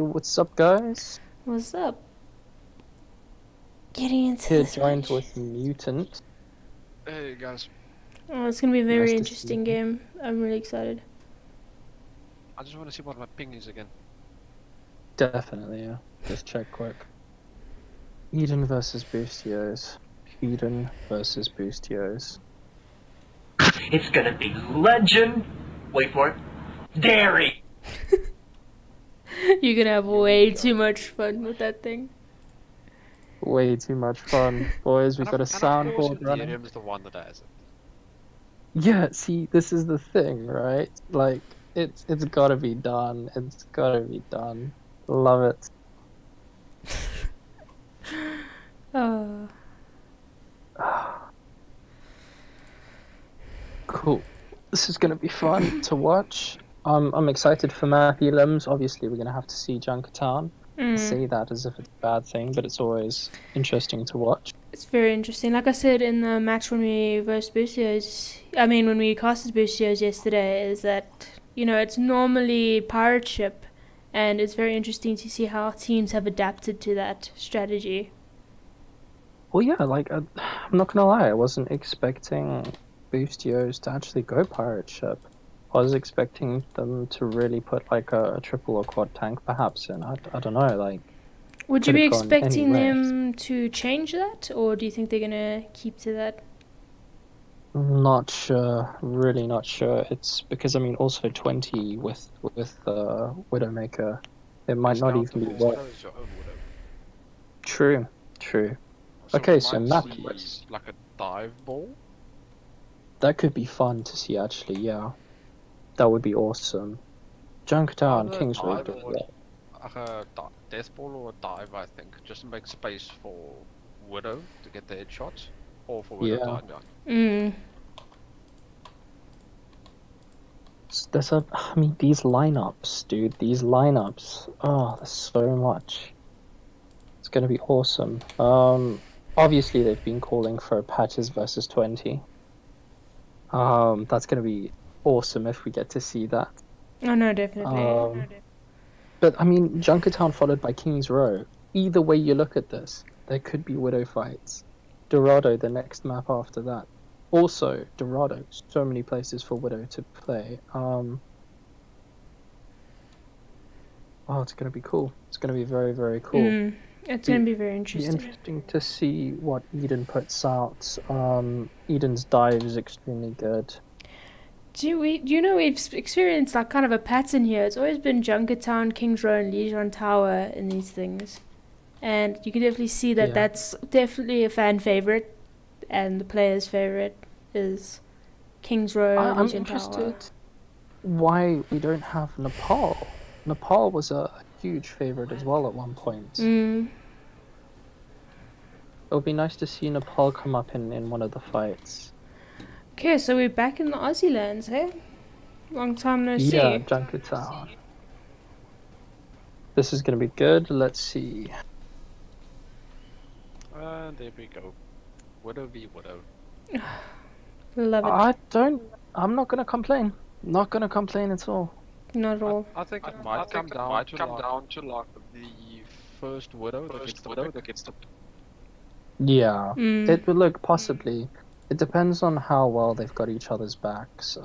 Yo, what's up, guys? What's up? Getting into Here this joined match. with Mutant. Hey guys, Oh, it's gonna be a Nice very to interesting see you. game. I'm really excited. I just want to see what my ping is again. Definitely, yeah. Just check quick. Eden versus Boostios. Eden versus Boostios. It's gonna be legend. Wait for it. Dairy. You're gonna have way too much fun with that thing. Way too much fun. Boys, we've got a soundboard running. Ethereum is the one that has it. Yeah, see, this is the thing, right? Like, it's gotta be done. It's gotta be done. Love it. Oh. Cool. This is gonna be fun to watch. I'm excited for map elims. Obviously, we're gonna have to see Junkertown. I say that as if it's a bad thing, but it's always interesting to watch. It's very interesting. Like I said in the match when we versed Boostios, when we casted Boostios yesterday, is that, it's normally pirate ship, and it's very interesting to see how teams have adapted to that strategy. Well, yeah, like, I'm not gonna lie, I wasn't expecting Boostios to actually go pirate ship. I was expecting them to really put like a triple or quad tank perhaps in. I don't know, like... Would you be Could've gone expecting anywhere. them to change that, or do you think they're gonna keep to that? Not sure, really not sure. It's because, I mean, also 20 with Widowmaker, it might not even be Widow worth. is your own widow. True, true. So Okay, we so might map see list. like a dive ball. That could be fun to see, actually, yeah. That would be awesome. Junkertown, Either King's dive Road. or like a death ball or a dive, I think, just to make space for Widow to get the headshots, or for Widow Yeah. to die. I mean, these lineups, dude, these lineups. Oh, there's so much. It's gonna be awesome. Obviously they've been calling for patches versus 20. That's gonna be awesome if we get to see that. Oh no, definitely. But I mean, Junkertown followed by King's Row. Either way you look at this, there could be Widow fights. Dorado, the next map after that. Also, Dorado, so many places for Widow to play. Oh, it's gonna be cool. It's gonna be very, very cool. It's gonna be very Be interesting. interesting to see what Eden puts out. Eden's dive is extremely good. We've experienced like kind of a pattern here. It's always been Junkertown, King's Row, and Legion Tower in these things, and you can definitely see that Yeah. that's definitely a fan favorite, and the player's favorite is King's Row, I'm Legion Tower. interested why we don't have Nepal. Nepal was a huge favorite as well at one point. It would be nice to see Nepal come up in one of the fights. Okay, so we're back in the Aussie lands, hey? Long time no see. Yeah, Junkertown. This is gonna be good. Let's see. And there we go. Widow v Widow. Love it. I'm not gonna complain. Not gonna complain at all. Not at all. I think it might come down to like the first Widow that gets the Yeah, it would look possibly. It depends on how well they've got each other's backs.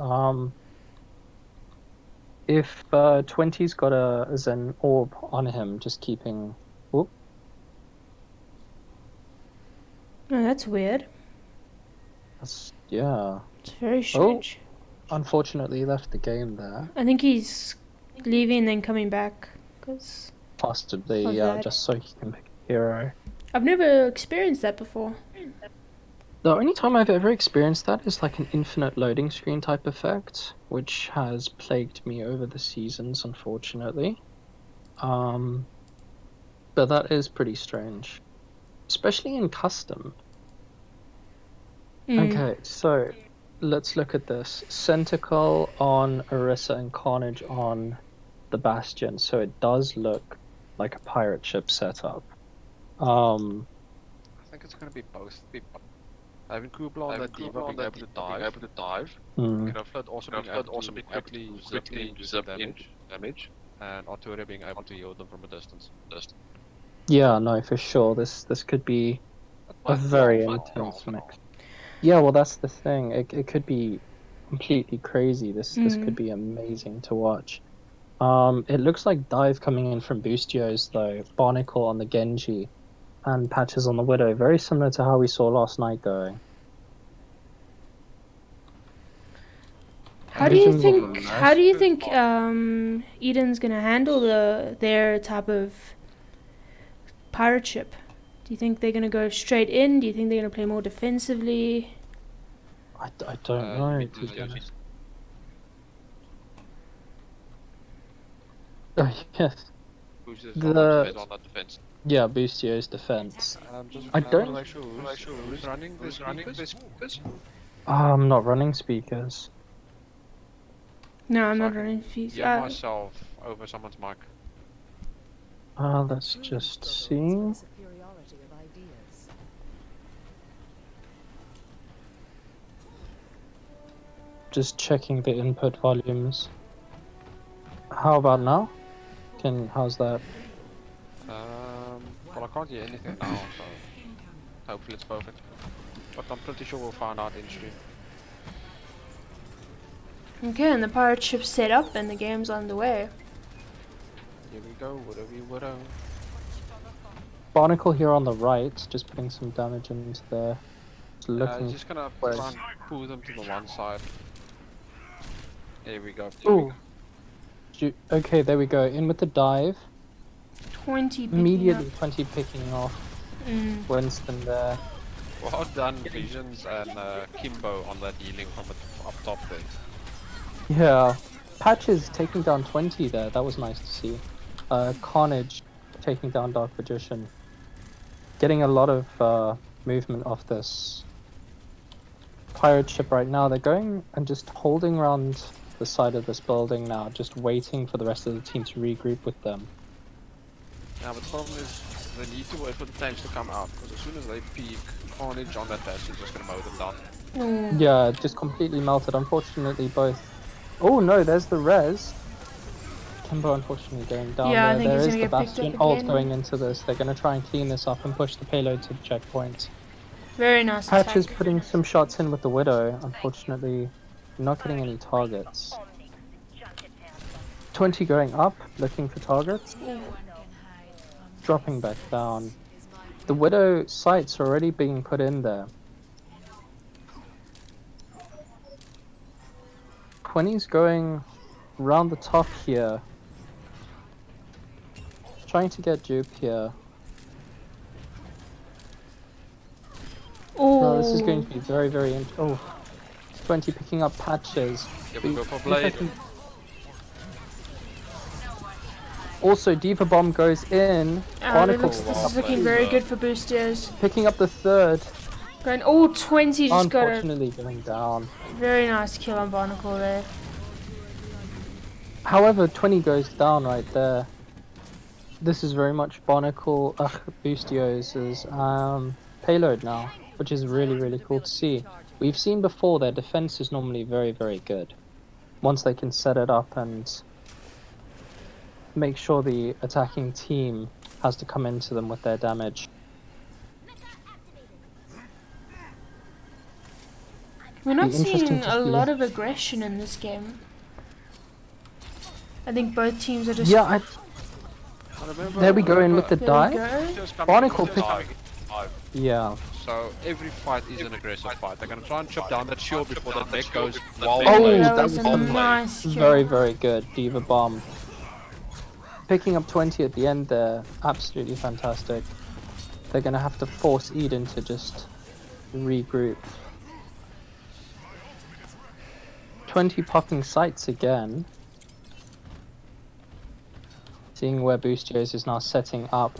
If 20's got a Zen orb on him, just keeping. Whoop. Oh, that's weird. Yeah. It's very strange. Unfortunately, he left the game there. I think he's leaving and then coming back, because Possibly, of yeah, that. just so he can pick a hero. I've never experienced that before. The only time I've ever experienced that is like an infinite loading screen type effect, which has plagued me over the seasons, unfortunately. But that is pretty strange, especially in custom. Okay, so let's look at this. Centacle on Orisa and Carnage on the Bastion, so it does look like a pirate ship setup. I think it's gonna be both. Having Kubla on that Diva being able to dive. You know, Flood also being able to quickly zip in damage. and Arturo being able to yield them from a distance. Yeah, no, for sure. This could be a Like very 12, intense mix. Yeah, well, that's the thing. It could be completely crazy. This could be amazing to watch. It looks like dive coming in from Boostios though. Barnacle on the Genji, and Patches on the Widow. Very similar to how we saw last night going. How do you Visions on the think? nest. How do you think Eden's gonna handle their type of pirate ship? Do you think they're gonna go straight in? Do you think they're gonna play more defensively? I don't know, you to mean be honest. Boostios? Oh, yes. Who's The- on that defense? Yeah, Boostio's defense. Just I don't- make sure who's running the speakers. I'm not running speakers. No, I'm So I not can running fees. hear myself over someone's mic. Let's just see. Just checking the input volumes. How about now? How's that? Well, I can't hear anything now, so hopefully it's perfect. But I'm pretty sure we'll find out in stream. Okay, and the pirate ship's set up and the game's underway. Here we go, widow. Barnacle here on the right, just putting some damage into there. Just looking. Just gonna where- try and pull them to the one side. There we go. Ooh. Okay, there we go. In with the dive. 20 picking Immediately up. 20 picking off. Mm. Winston there. Well done, Visions and Kimbo on that healing from up top there. Yeah. Patches taking down 20 there. That was nice to see. Carnage taking down Dark Magician. Getting a lot of movement off this pirate ship right now. They're going and just holding around the side of this building now, just waiting for the rest of the team to regroup with them. Yeah, but the problem is they need to wait for the tanks to come out, because as soon as they peek, Carnage on that dash is just gonna mow them down. Mm. Yeah, just completely melted. Unfortunately, both. Oh no, there's the res. Kimbo unfortunately going down Yeah, I there. think There he's is gonna the get picked Bastion up ult again. going into this. They're going to try and clean this up and push the payload to the checkpoint. Very nice Patches attack. putting some shots in with the Widow. Unfortunately, not getting any targets. 20 going up, looking for targets. Dropping back down. The Widow sights are already being put in there. 20's going round the top here. Trying to get dupe here. Oh, No, this is going to be very, very oh. 20 picking up Patches. Here we go for If I Blade. can- Also, Diva Bomb goes in. Barnacle this is looking very good for Boostios. picking up the third. Going, oh, 20 just got a Unfortunately going down. very nice kill on Barnacle there. However, 20 goes down right there. This is very much Barnacle, Boostios' payload now, which is really, really cool to see. We've seen before their defense is normally very, very good. Once they can set it up and make sure the attacking team has to come into them with their damage. We're not Be interesting seeing to a see. lot of aggression in this game. I think both teams are just... Yeah, I remember, there we go in with the There we dive. go. Just coming Barnacle to the pick- dive. Yeah. So every fight is an aggressive fight. They're gonna try and chop down that shield before that deck goes while Oh, they that that was was a on nice kill. Very, very good. Diva Bomb. Picking up 20 at the end there. Absolutely fantastic. They're going to have to force Eden to just regroup. 20 popping sights again. Seeing where Boostios is now setting up.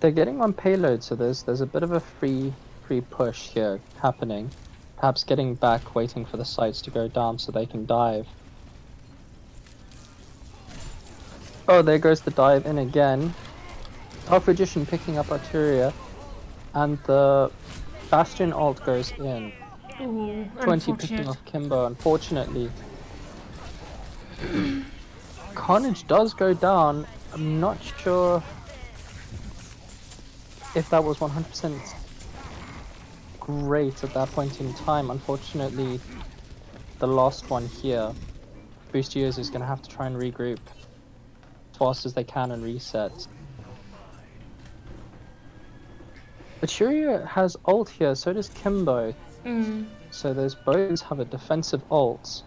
They're getting on payload, so there's a bit of a free push here happening. Perhaps getting back, waiting for the sights to go down so they can dive. Oh, there goes the dive in again. Dark Magician picking up Arturia. And the Bastion ult goes in. Ooh, 20 picking unfortunate. off Kimbo, unfortunately. Carnage does go down. I'm not sure if that was 100% great at that point in time. Unfortunately, the last one here, Boostios is going to have to try and regroup as fast as they can and reset. But Shurya has ult here, so does Kimbo. So those bows have a defensive ult.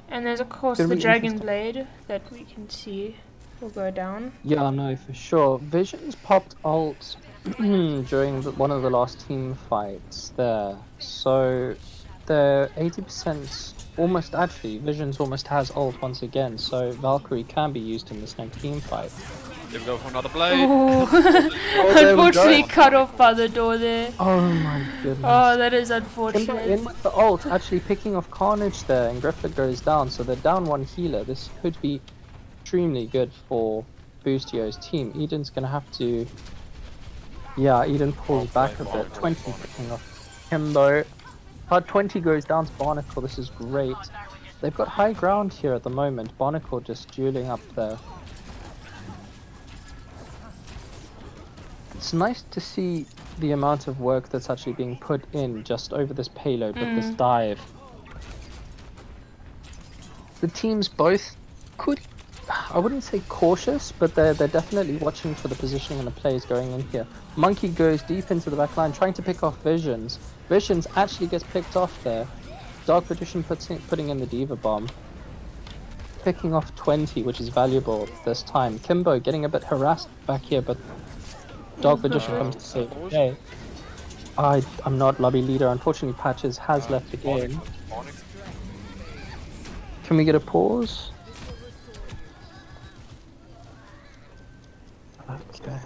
And there's of course Gonna the be Dragon interesting. Blade that we can see will go down. Yeah, no, for sure. Visions popped ult during one of the last team fights there. So they're 80% almost, actually, Visions almost has ult once again. So Valkyrie can be used in this next team fight. They go for another blade. Oh, there we unfortunately go. cut off by the door there. Oh my goodness. Oh, that is Kimbo unfortunate. in with the ult, actually picking off Carnage there, and Griffith goes down. So they're down one healer. This could be extremely good for Boostio's team. Eden's gonna have to... Yeah, Eden pulls back a bit. 20 picking off Kimbo. But 20 goes down to Barnacle. This is great. They've got high ground here at the moment. Barnacle just dueling up there. It's nice to see the amount of work that's actually being put in just over this payload with this dive. The teams both could, I wouldn't say cautious, but they're definitely watching for the positioning and the plays going in here. Monkey goes deep into the back line, trying to pick off Visions. Visions actually gets picked off there. Dark Magician putting in the Diva Bomb. Picking off 20, which is valuable this time. Kimbo getting a bit harassed back here, but Dark Magician comes to save the day. I'm not lobby leader. Unfortunately, Patches has left the game. Can we get a pause? Okay.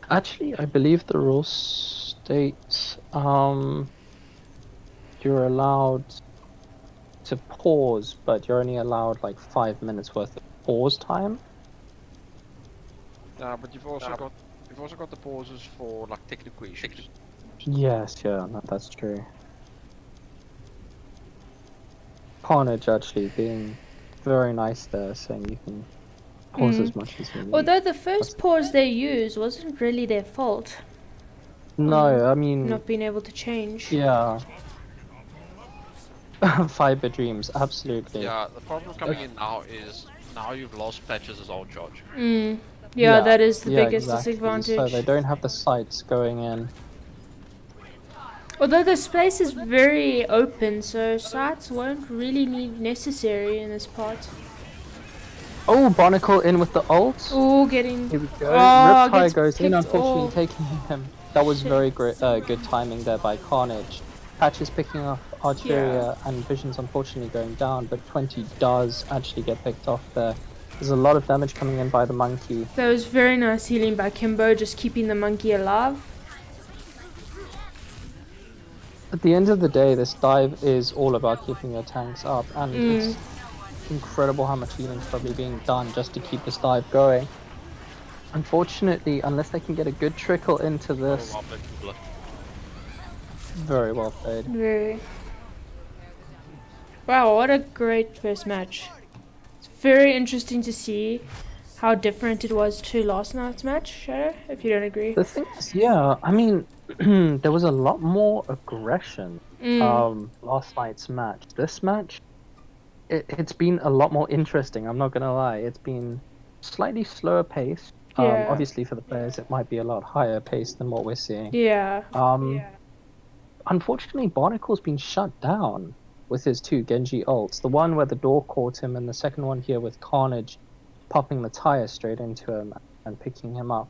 Actually, I believe the rules state you're allowed to pause, but you're only allowed like 5 minutes worth of pause time. Yeah, but you've also got the pauses for like technical issues. Yes, yeah, no, that's true. Carnage actually being very nice there, saying you can pause as much as you need. Although the first pause they used wasn't really their fault. No, I mean, Not being able to change. yeah. Fiber Dreams, absolutely. Yeah, the problem coming in now is now you've lost Patches as old charge. Yeah, that is the yeah, biggest exactly. disadvantage. So they don't have the sights going in. Although this place is very open, so sights won't really need necessary in this part. Oh, Barnacle in with the ult. Oh, getting... Here we go. Oh, Riptide gets goes in, picked unfortunately off. taking him. That was very great, good timing there by Carnage. Patches picking up Archeria and Visions unfortunately going down, but 20 does actually get picked off there. There's a lot of damage coming in by the monkey. That was very nice healing by Kimbo, just keeping the monkey alive. At the end of the day, this dive is all about keeping your tanks up, and it's incredible how much healing is probably being done just to keep this dive going. Unfortunately, unless they can get a good trickle into this... Very well played. Very. Wow, what a great first match. It's very interesting to see how different it was to last night's match, Shadow, if you don't agree. The thing is, yeah, I mean, there was a lot more aggression last night's match. This match, it's been a lot more interesting, I'm not gonna lie. It's been slightly slower paced. Obviously for the players it might be a lot higher paced than what we're seeing. Unfortunately, Barnacle's been shut down with his two Genji ults. The one where the door caught him, and the second one here with Carnage popping the tire straight into him and picking him up.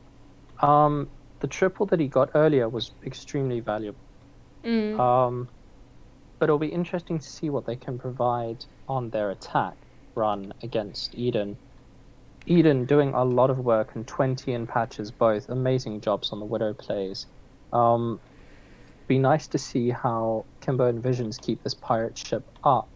The triple that he got earlier was extremely valuable. But it'll be interesting to see what they can provide on their attack run against Eden. Eden doing a lot of work, and 20 and Patches both amazing jobs on the Widow plays. Be nice to see how Kimbo and Visions keep this pirate ship up.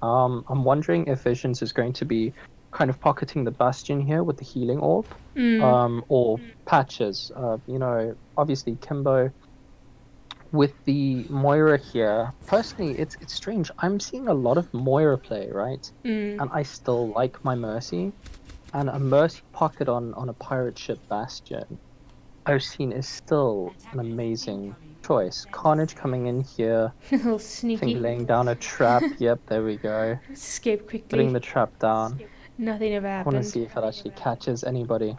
I'm wondering if Visions is going to be kind of pocketing the Bastion here with the healing orb, Mm. or patches. You know, obviously Kimbo with the Moira here. Personally, it's strange. I'm seeing a lot of Moira play, right? Mm. And I still like my Mercy, and a Mercy pocket on a pirate ship Bastion I've seen is still an amazing choice. Carnage coming in here, A little I think sneaky. laying down a trap. Yep, there we go. Escape quickly. Putting the trap down. Nothing ever I want happened. to see if it actually catches anybody.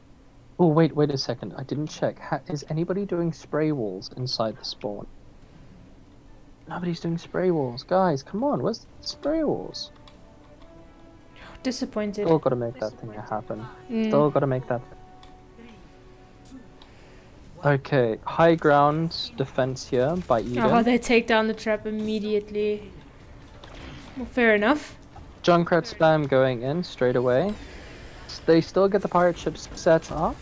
Oh, wait a second. I didn't check. Is anybody doing spray walls inside the spawn? Nobody's doing spray walls. Guys, come on. Where's the spray walls? Disappointed. Still gotta make that thing happen. Mm. Still gotta make that. Okay, high ground defense here by Eden. Oh, they take down the trap immediately. Well, fair enough. Junkrat spam going in straight away. They still get the pirate ships set up.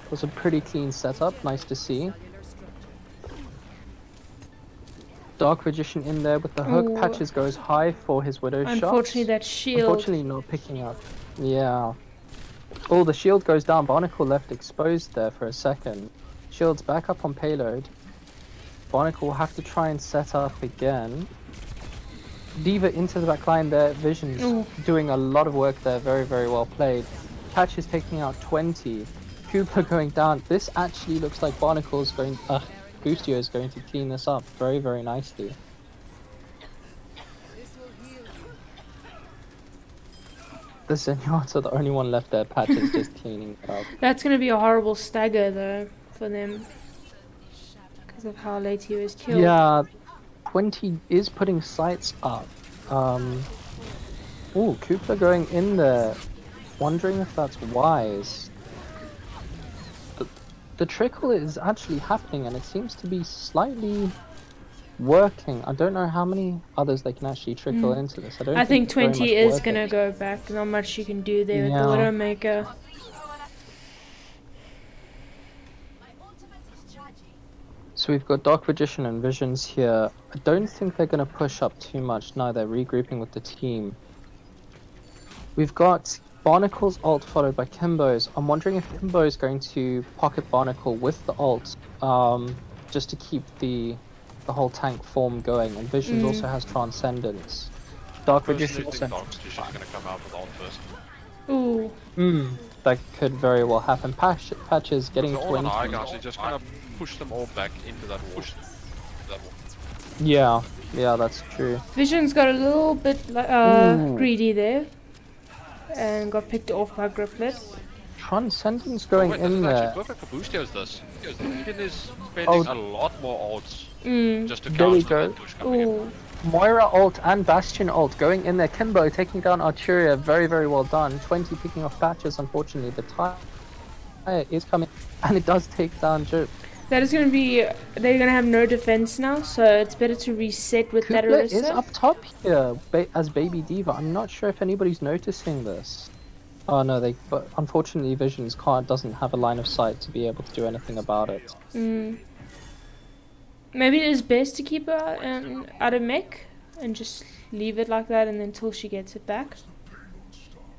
It was a pretty clean setup, nice to see. Dark Magician in there with the hook. Ooh. Patches goes high for his Widow shot. Unfortunately, that shield. Unfortunately not picking up. Yeah. Oh, the shield goes down. Barnacle left exposed there for a second. Shield's back up on payload. Barnacle will have to try and set up again. D.Va into the back line there. Vision's Ooh. doing a lot of work there. Very, very well played. Patch is taking out 20. Cooper going down. This actually looks like Barnacle's going... Boostio is going to clean this up very, very nicely. The Zenyatta are the only one left there. Patch is just cleaning it up. That's gonna be a horrible stagger though for them because of how late he was killed. Yeah, 20 is putting sights up. Oh, Cooper going in there. Wondering if that's wise. The trickle is actually happening and it seems to be slightly working. I don't know how many others they can actually trickle into this. I think it's very 20 much is working. gonna go back. Not much you can do there with Yeah. the Widowmaker. So we've got Dark Magician and Visions here. I don't think they're going to push up too much. No, they're regrouping with the team. We've got Barnacle's ult followed by Kimbo's. I'm wondering if Kimbo is going to pocket Barnacle with the ult, just to keep the whole tank form going. And Visions also has Transcendence. Dark Magician also... Dark Magician's gonna come out with ult first. Ooh. That could very well happen. Patches getting So all on 20. eye guys, you're just gonna push them all back into that wall. Yeah, that's true. Vision's got a little bit Ooh. greedy there and got picked off by Griflet. Transcendence going Wait, in this is there. actually perfect for Boostios this. Eden is spending a lot more ults just to There we counter go. that push coming in. Ooh. Moira ult and Bastion ult going in there. Kimbo taking down Arturia. Very, very well done. 20 picking off Patches. Unfortunately, the tire is coming and it does take down Juke. That is going to be... They're going to have no defense now, so it's better to reset with that Kupla is Orisa. up top here as Baby D.Va. I'm not sure if anybody's noticing this. Oh no, but unfortunately Visions doesn't have a line of sight to be able to do anything about it. Maybe it is best to keep her out of mech and just leave it like that and until she gets it back.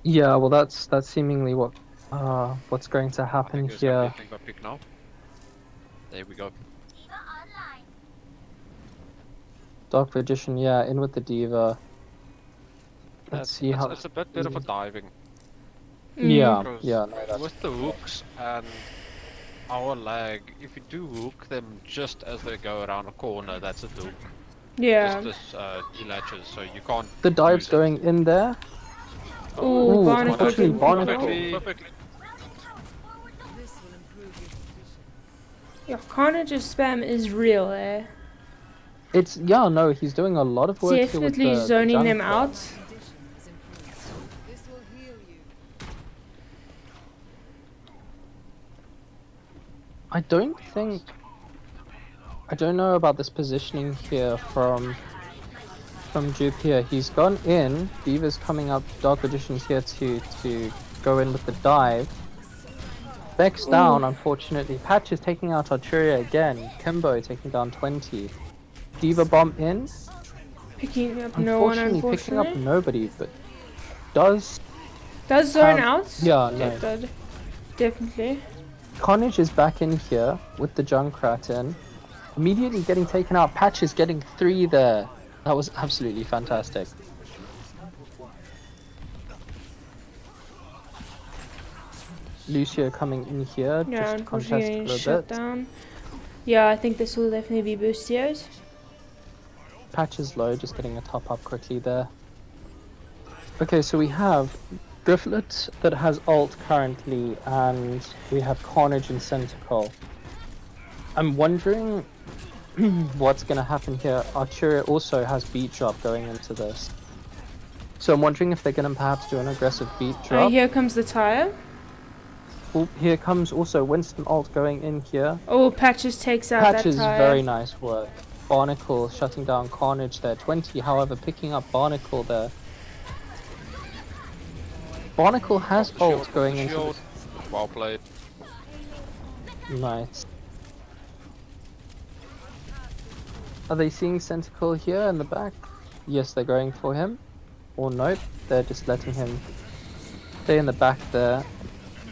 Yeah, well that's seemingly what's going to I happen think it's gonna here. be a thing by pick now. There we go. Dark Magician, yeah, in with the D.Va. Let's see how... It's a bit better for diving. Yeah, Because no, that's... with the hooks and our lag, if you do hook them just as they go around a corner, that's a hook. Yeah. Just this delatches, so you can't. The dive's use it. going in there. Ooh, Barnacle unfortunately, didn't Barnacle- control. Perfectly. Yeah, Carnage's spam is real, eh? No, he's doing a lot of work here with Definitely the zoning them Junkrat. out. I don't know about this positioning here from Jupe here. He's gone in. D.Va's coming up. Dark Magician's here to go in with the dive. Beck's down, unfortunately. Patch is taking out Arturia again. Kimbo taking down 20. D.Va bomb in. Picking up no one, Unfortunately, picking up unfortunately. nobody, but does Does zone out? Yeah, no. It did. Definitely. Carnage is back in here with the Junkrat in. Immediately getting taken out. Patch is getting 3 there. That was absolutely fantastic. Lucio coming in here. Yeah, just contest for unfortunately a shut bit. down. Yeah, I think this will definitely be Boostios. Patch is low, just getting a top up quickly there. Okay, so we have Grifflet that has ult currently, and we have Carnage and Centacle. I'm wondering what's going to happen here. Arturia also has beat drop going into this. So I'm wondering if they're going to perhaps do an aggressive beat drop. Here comes the tire. Oh, here comes also Winston ult going in here. Oh, Patches takes out Patches, that tire. very nice work. Barnacle shutting down Carnage there. 20, however, picking up Barnacle there. Barnacle has ult going into Shield. Well played. Nice. Are they seeing Centacle here in the back? Yes, they're going for him. Or nope, they're just letting him stay in the back there.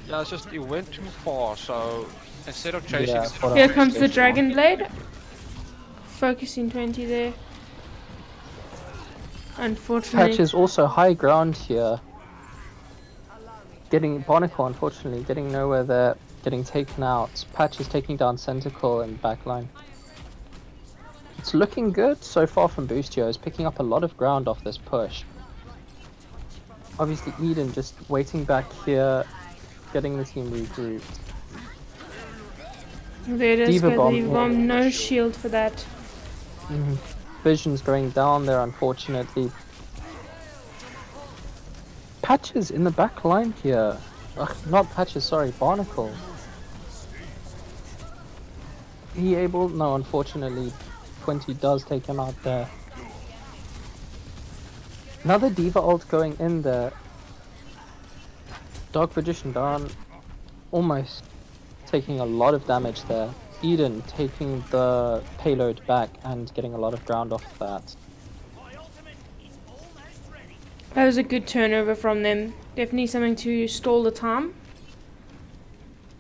Yeah, it's just he went too far, so instead of chasing... Yeah, what Here else comes is the going Dragon on? Blade. Focusing 20 there. Unfortunately. Patch is also high ground here. Getting Barnacle, unfortunately, getting nowhere there, getting taken out. Patch is taking down Centacle in backline. It's looking good so far from Boostios, picking up a lot of ground off this push. Obviously Eden just waiting back here, getting the team regrouped. There it is, Diva got bomb. the bomb, no shield for that. Vision's going down there, unfortunately. Patches in the back line here. Ugh, not Patches, sorry, Barnacle. He able? No, unfortunately, 20 does take him out there. Another Diva ult going in there. Dark Magician down, almost taking a lot of damage there. Eden taking the payload back and getting a lot of ground off that. That was a good turnover from them. Definitely something to stall the time.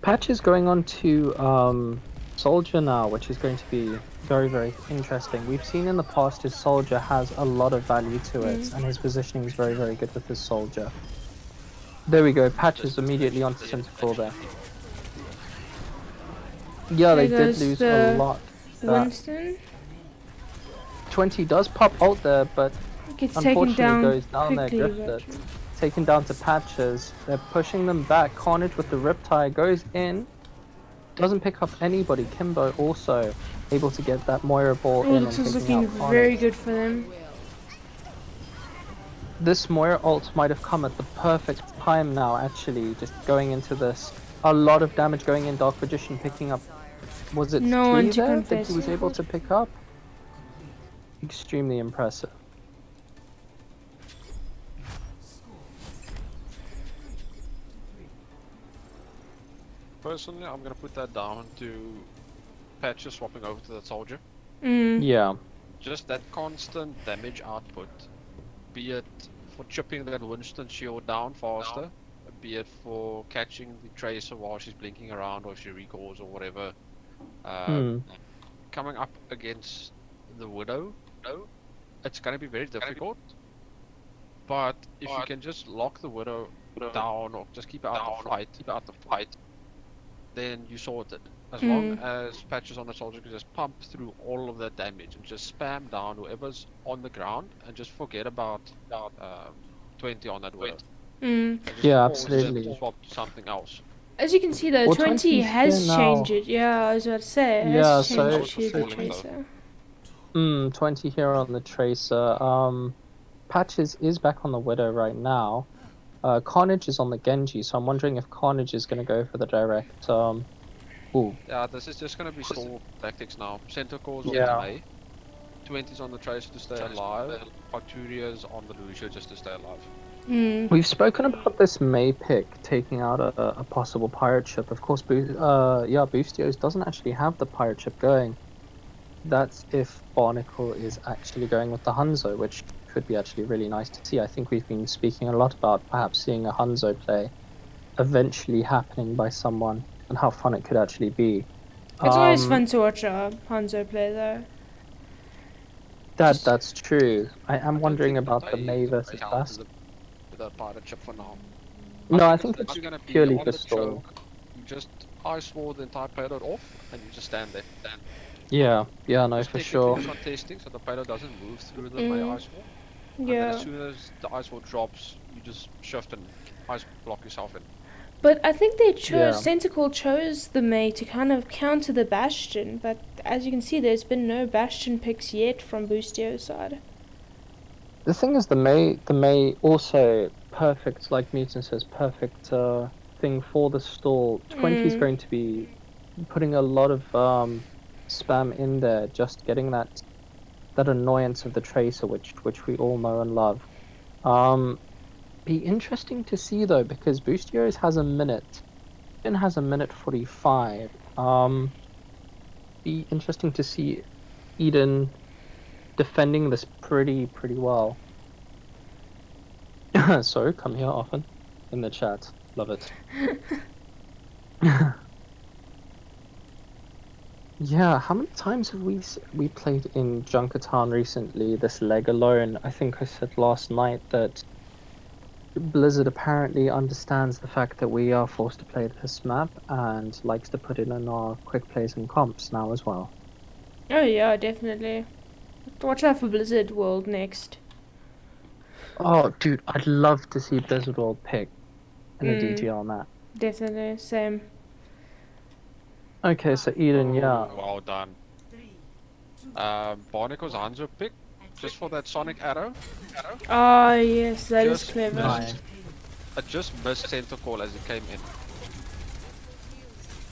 Patch is going on to Soldier now, which is going to be very, very interesting. We've seen in the past his Soldier has a lot of value to it, and his positioning is very, very good with his Soldier. There we go, Patch is immediately onto Centacle there. Yeah, they There did goes lose the a lot. Winston 20 does pop ult there, but gets taken unfortunately down goes down there, quickly. Grifflet. Taken down to Patches. They're pushing them back. Carnage with the Riptide goes in. Doesn't pick up anybody. Kimbo also able to get that Moira ball in and This is taking looking out very Carnage. good for them. This Moira ult might have come at the perfect time now, actually, just going into this. A lot of damage going in. Dark Magician picking up, was it No one 3 to there that confess he was it. able to pick up? Extremely impressive. Personally, I'm gonna put that down to Patches swapping over to that Soldier. Yeah. Just that constant damage output, be it for chipping that Winston shield down faster, be it for catching the Tracer while she's blinking around or she recalls or whatever. Coming up against the Widow, it's gonna be very difficult. But if you can just lock the Widow down or just keep her out the fight, then you sort it. As long as Patches on the Soldier can just pump through all of that damage and just spam down whoever's on the ground and just forget about 20 on that Widow. Yeah, Force them absolutely. to swap to something else. As you can see though, Well, 20 20's has here now. changed it. Yeah, I was about to say. It Yeah, has so- changed to the so- Tracer. 20 here on the Tracer. Patches is back on the Widow right now. Carnage is on the Genji, so I'm wondering if Carnage is going to go for the direct. Ooh, Yeah, this is just gonna be stall tactics now. Centaur's on Yeah. the May, 20's on the Tracer to stay alive, Arturia's on the Lucio just to stay alive. we've spoken about this May pick taking out a possible pirate ship. Of course, Boostios doesn't actually have the pirate ship going. That's if Barnacle is actually going with the Hanzo, which could be actually really nice to see. I think we've been speaking a lot about perhaps seeing a Hanzo play eventually happening by someone and how fun it could actually be. It's always fun to watch a Hanzo play, though. That's true. I am wondering about the May versus Bast. The pirate ship for now. No, I think it's gonna be purely on for the stall. choke. You just ice wall the entire payload off, and you just stand there. Yeah, no, Just for technically sure. it's not testing, so the payload doesn't move through the May ice wall. And then Yeah. as soon as the ice wall drops, you just shift and ice block yourself in. But I think they chose, Yeah. Centacle chose the May to kind of counter the Bastion, but as you can see, there's been no Bastion picks yet from Boostio's side. The thing is, the May also perfect, like Mutant says, perfect thing for the stall. 20 is going to be putting a lot of spam in there, just getting that annoyance of the Tracer, which we all know and love. Be interesting to see though, because Boostios has a minute, Finn has a minute 45. Be interesting to see Eden defending this pretty well. So come here often in the chat. Love it. Yeah, how many times have we played in Junkertown recently? This leg alone. I think I said last night that Blizzard apparently understands the fact that we are forced to play this map and likes to put it in our quick plays and comps now as well. Oh yeah, definitely. Watch out for Blizzard World next. Oh, dude, I'd love to see Blizzard World pick in a DGL map. Definitely, same. Okay, so Eden, yeah. Well done. Barnacle's Hanzo pick, just for that sonic arrow. Oh yes, that is Just clever. Nice. I just missed center call as it came in.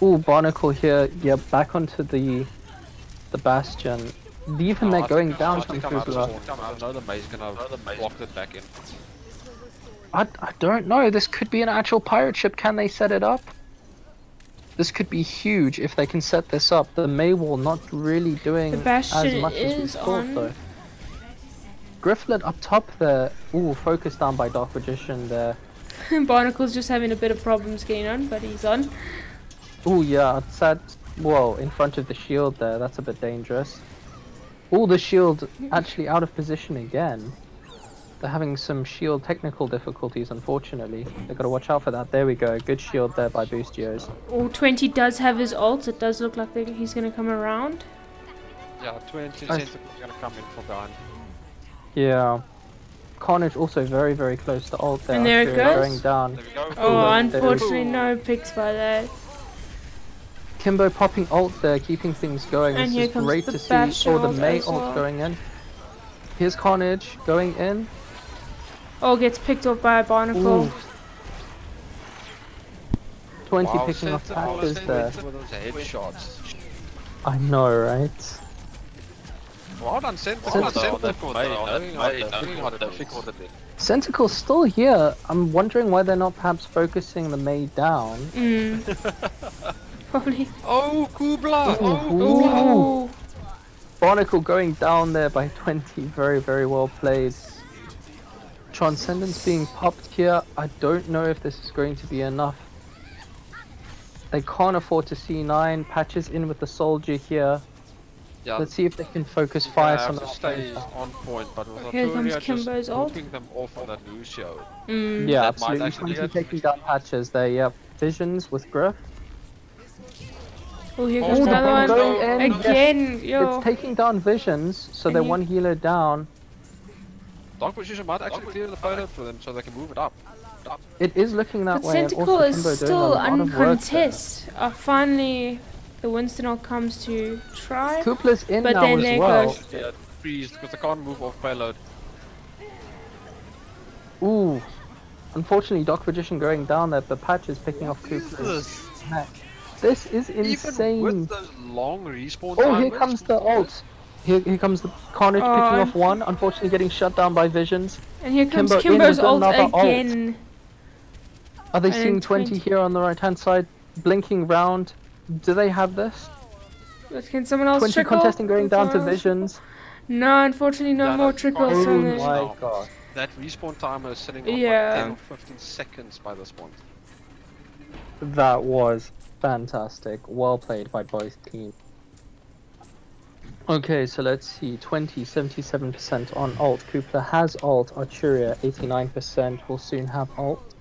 Ooh, Barnacle here, yeah, back onto the Bastion. Even they're going down from Kubla. I know the May's gonna block it back in. I don't know, this could be an actual pirate ship, can they set it up? This could be huge if they can set this up. The May Wall not really doing The as Bastion much as we is thought on. though. Grifflet up top there. Ooh, focused down by Dark Magician there. Barnacle's just having a bit of problems getting on, but he's on. Ooh, yeah, it's at, whoa, in front of the shield there. That's a bit dangerous. Ooh, the shield actually out of position again. They're having some shield technical difficulties, unfortunately. They've got to watch out for that. There we go. Good shield there by Boostios. Oh, 20 does have his ult. It does look like he's going to come around. Yeah, 20 center gonna come in for Gun. Yeah. Carnage also very close to ult there. And there it Archery goes. Going down. There we go. Oh, Ooh, unfortunately, no picks by that. Kimbo popping ult there, keeping things going. And This here is comes great the to see. Bastion Oh, the ult May as ult well. going in. Here's Carnage going in. Oh, gets picked off by a Barnacle. Ooh. 20 Wow, picking off center call is patches there. with those headshots. I know, right? Well done, center Center call call. knowing how difficult it is. Centicle's still here. I'm wondering why they're not perhaps focusing the May down. Probably. Oh, Kubla! Ooh. Oh. Barnacle going down there by 20. Very well played. Transcendence being popped here. I don't know if this is going to be enough. They can't afford to C9. Patches in with the soldier here. Yeah, Let's see if they can focus fire have some to of stay the on point, but with Here comes Arturia Kimbo's just ult. looking them off on that Lucio. Yeah, That might absolutely. actually 20 get- taking down patches there, yep. Visions with Griff. Oh, here Oh, comes the another one. bomb going in. Again, yo. It's taking down Visions, so And they're he- one healer down. Dark Position might actually clear the payload for them so they can move it up. It is looking that But way, and Centacle also is Kimbo doing a still lot of work there. uncontested. Finally, the Winston ult comes to try. Kupla's in But now then as there well. goes- Yeah, freeze because they can't move off payload. Ooh. Unfortunately, Dark Magician going down there, but Patch is picking off Kupla's neck. This is insane. Even with those long respawn Oh, here timers, comes the ult. Here comes the Carnage Oh, picking off one, unfortunately getting shut down by Visions. And here comes Kimbo in Kimbo's with ult another ult. again. Are they And seeing 20 here on the right hand side? Blinking round. Do they have this? But can someone else 20 trickle? contesting going down to Someone else Visions. No, unfortunately, no Yeah, more you trickles can't on do Oh the the. my now. god. That respawn timer is sitting on Yeah. like 10 or 15 seconds by this point. That was fantastic. Well played by both teams. Okay, so let's see. 77% on ult. Kupla has ult. Arturia, 89%, will soon have ult.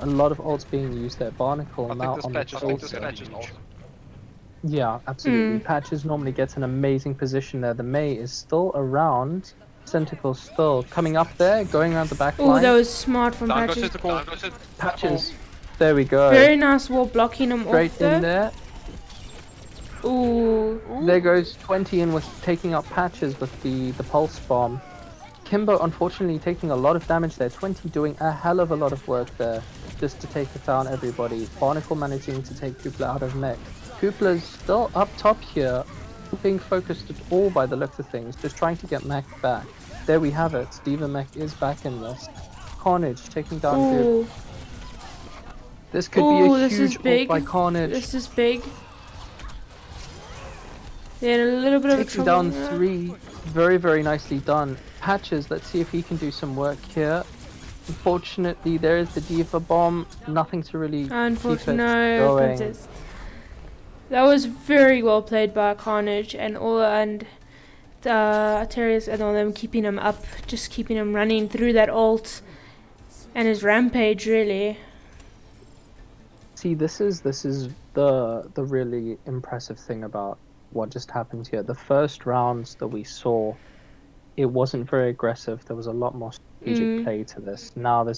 A lot of ults being used there. Barnacle I think now this on the patch is Pulsar. Yeah, absolutely. Patches normally gets an amazing position there. The May is still around. Centicle still coming up there, going around the back Oh, line. that was smart from Down goes Patches. Tentacle. Patches. There we go. Very nice wall blocking him Straight off in there. there. Ooh. There goes 20 in with taking out Patches with the pulse bomb. Kimbo unfortunately taking a lot of damage there. 20 doing a hell of a lot of work there just to take down everybody. Barnacle managing to take Kupla out of mech. Kupla's still up top here, not being focused at all by the looks of things, just trying to get mech back. There we have it. Diva mech is back in this. Carnage taking down Goop. Ooh. This could Ooh, be a this is huge ult big. by Carnage. This is big. They had a little bit of a Taking trouble down there. 3, very, very nicely done. Patches, let's see if he can do some work here. Unfortunately, there is the Diva bomb. Nothing to really keep Unfortunately, it no going. contest. That was very well played by Carnage and Arterius and all them, keeping him up, just keeping him running through that ult and his rampage, really. See, this is the really impressive thing about what just happened here. The first rounds that we saw, it wasn't very aggressive. There was a lot more strategic play to this. Now the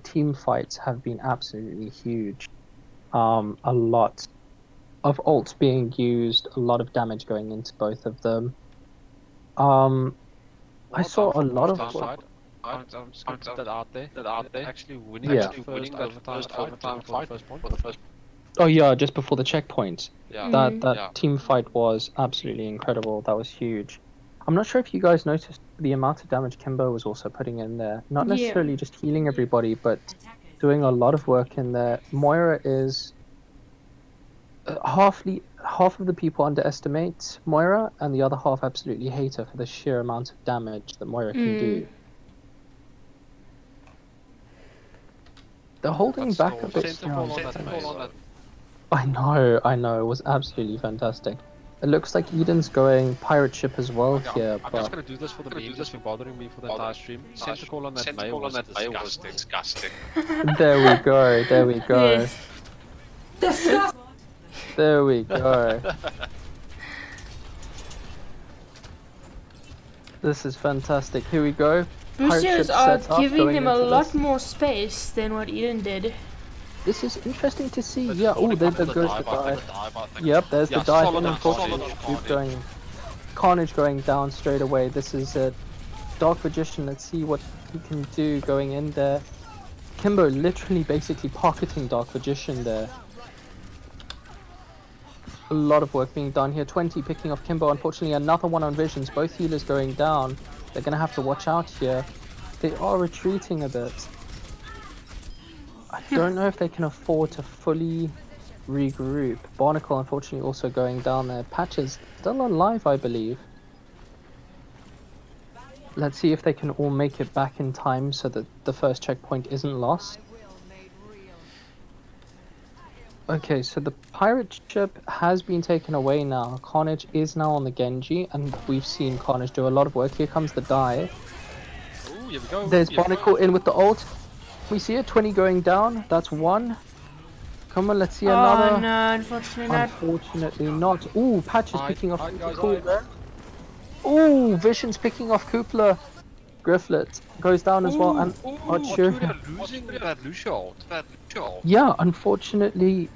team fights have been absolutely huge. A lot of ults being used, a lot of damage going into both of them. I saw a lot of I'm just going to put that out there. Actually winning Yeah. the first overtime fight for the first point. Oh yeah, just before the checkpoint. Yeah. That team fight was absolutely incredible. That was huge. I'm not sure if you guys noticed the amount of damage Kimbo was also putting in there. Not Yeah. necessarily just healing everybody, but doing a lot of work in there. Moira is half of the people underestimate Moira, and the other half absolutely hate her for the sheer amount of damage that Moira can do. They're holding back a bit now. I know, it was absolutely fantastic. It looks like Eden's going pirate ship as well here, I'm but just gonna do this for the meme, that's been bothering me for the entire stream. Center call on that mail was disgusting. there we go. Yes. There we go. This is fantastic. Here we go. Pirate ship Boosters are set up, giving going him a into lot this. more space than what Eden did. This is interesting to see. Yeah, oh, there goes the dive. Yep, there's the dive in, unfortunately. Carnage going down straight away. This is it. Dark Magician, let's see what he can do going in there. Kimbo literally basically pocketing Dark Magician there. A lot of work being done here. 20 picking off Kimbo. Unfortunately, another one on Visions. Both healers going down. They're going to have to watch out here. They are retreating a bit. I don't know if they can afford to fully regroup. Barnacle, unfortunately, also going down there. Patches still alive, I believe. Let's see if they can all make it back in time so that the first checkpoint isn't lost. Okay, so the pirate ship has been taken away now. Carnage is now on the Genji, and we've seen Carnage do a lot of work. Here comes the dive. Ooh, here we go. There's Barnacle in with the ult. We see it, 20 going down. That's one. Come on, let's see another. Oh no, unfortunately not. Unfortunately not. Ooh, Patch is picking off Kupla there. Ooh, Vision's picking off Kupla. Grifflet goes down as well, and Archer. Losing that Lucio. Yeah, unfortunately.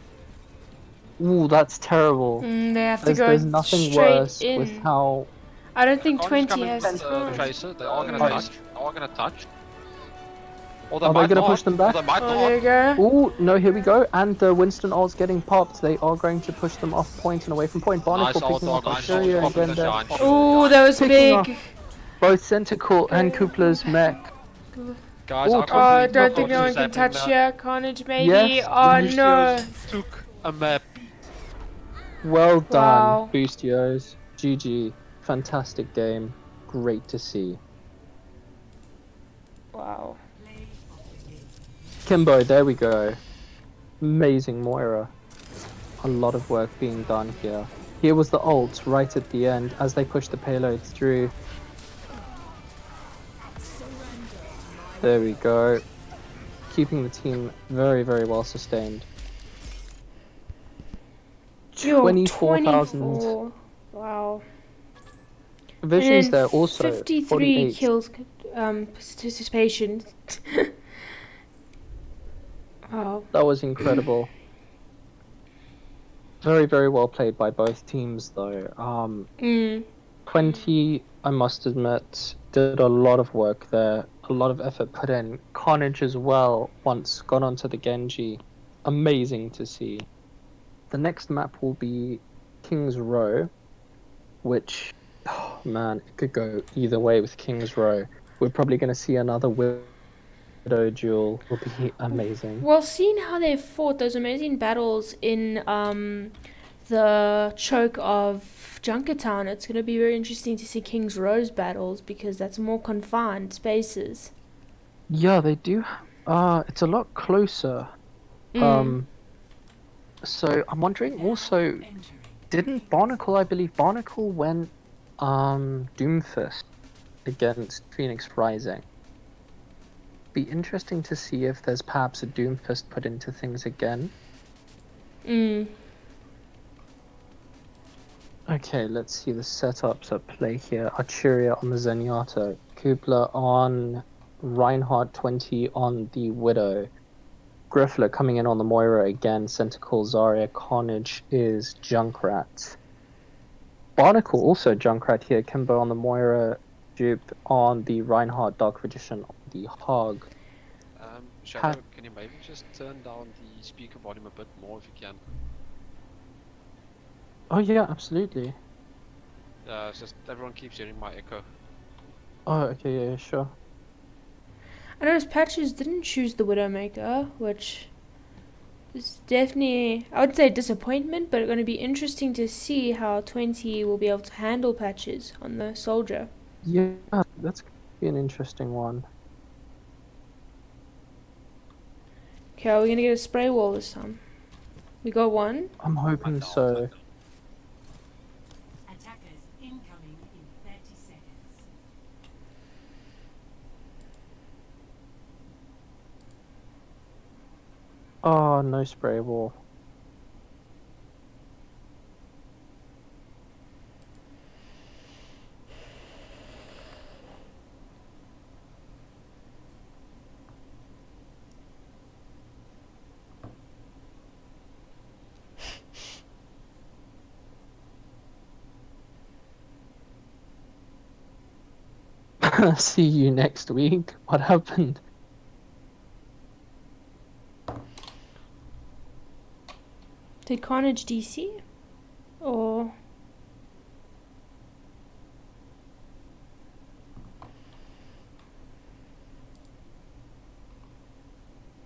Ooh, that's terrible. They have to go There's nothing straight worse in. with how. I don't think Carnage 20 coming has from the time. Tracer. They are gonna touch. Or Are they gonna push them back? Or they might Oh, there not. you go. Ooh, no, here we go. And the Winston ult's getting popped. They are going to push them off point and away from point. Barnacle Nice ult, picking off nice Australia ult, again there. popping the Oh, that was Picking big. Both Centacle and Kupla's mech. Guys, Ooh, I Oh, I completely don't think forgot no one this can is touch happening here. Carnage maybe. Yes, Oh no. Lucius took a map. Well done, Wow. Boostios. GG. Fantastic game. great to see. Wow. Kimbo, there we go. Amazing Moira. A lot of work being done here. Here was the ult right at the end as they push the payload through. There we go. Keeping the team very, very well sustained. Yo, 24,000 24. Wow. visions And there also. 53 48. kills participation. Wow. That was incredible. Very, very well played by both teams though. 20, I must admit, did a lot of work there. A lot of effort put in. Carnage as well, once got onto the Genji. Amazing to see. The next map will be King's Row, which, oh man, it could go either way with King's Row. We're probably going to see another Widow duel. Will be amazing. Well, seeing how they fought those amazing battles in the choke of Junkertown, it's going to be very interesting to see King's Row's battles because that's more confined spaces. Yeah, they do. It's a lot closer. So I'm wondering also, didn't Barnacle, I believe Barnacle went Doomfist against Phoenix Rising. Be interesting to see if there's perhaps a Doomfist put into things again. Okay, let's see the setups at play here. Archeria on the Zenyatta, Kubler on Reinhardt, 20 on the Widow. Griffler coming in on the Moira again, Centacle, Zarya, Carnage is Junkrat. Barnacle also Junkrat here, Kimbo on the Moira, Dupe on the Reinhardt, Dark Magician on the Hog. Shadow, can you maybe just turn down the speaker volume a bit more if you can? Oh yeah, absolutely. Yeah, it's just everyone keeps hearing my echo. Oh, okay, yeah, sure. I noticed Patches didn't choose the Widowmaker, which is definitely, I would say, disappointment, but it's going to be interesting to see how 20 will be able to handle Patches on the Soldier. Yeah, that's going to be an interesting one. Okay, are we going to get a spray wall this time? We got one. I'm hoping so. Attackers incoming in 30 seconds. Oh, no spray wall. See you next week. What happened? Did Carnage DC? Or...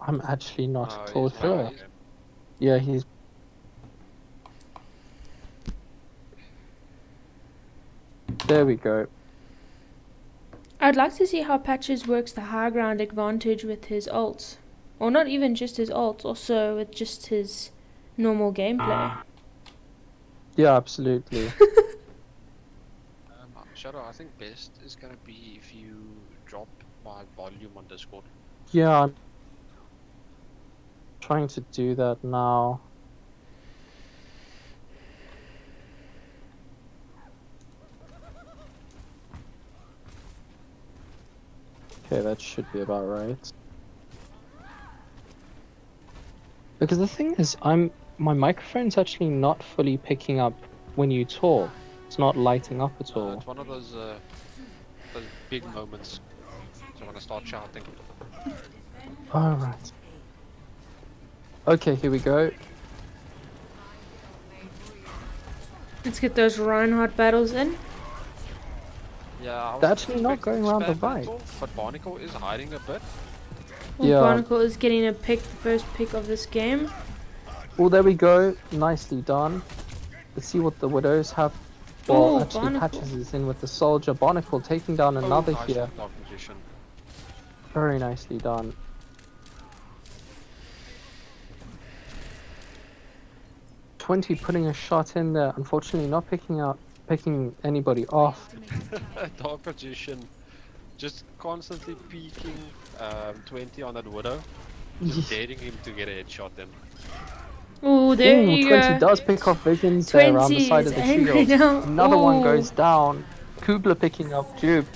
I'm actually not at all he's sure. back. Yeah, he's... There we go. I'd like to see how Patches works the high ground advantage with his ults. Or not even just his ults, also with just his normal gameplay. Yeah, absolutely. Shadow, I think best is gonna be if you drop my volume on Discord. Yeah, I'm trying to do that now. Okay, that should be about right. Because the thing is, my microphone's actually not fully picking up when you talk. It's not lighting up at all. It's one of those big moments. So when I start shouting. Alright. Okay, here we go. Let's get those Reinhardt battles in. Yeah, I was They're actually not expecting going around the spam right. battle, but Barnacle is hiding a bit. Well, Yeah. Barnacle is getting a pick, the first pick of this game. Oh, there we go. Nicely done. Let's see what the Widows have Well, Oh, actually, Barnacle. Patches is in with the soldier. Barnacle taking down another nice here. Dark Magician. Very nicely done. Twenty putting a shot in there. Unfortunately, not picking anybody off. Dark Magician just constantly peeking 20 on that Widow. Just daring him to get a headshot then. Oh, there Ooh, you 20 go. does pick off visions there around the 20 side is of the angry shield. now. Another one Ooh. goes down. Kubler picking up Jupe.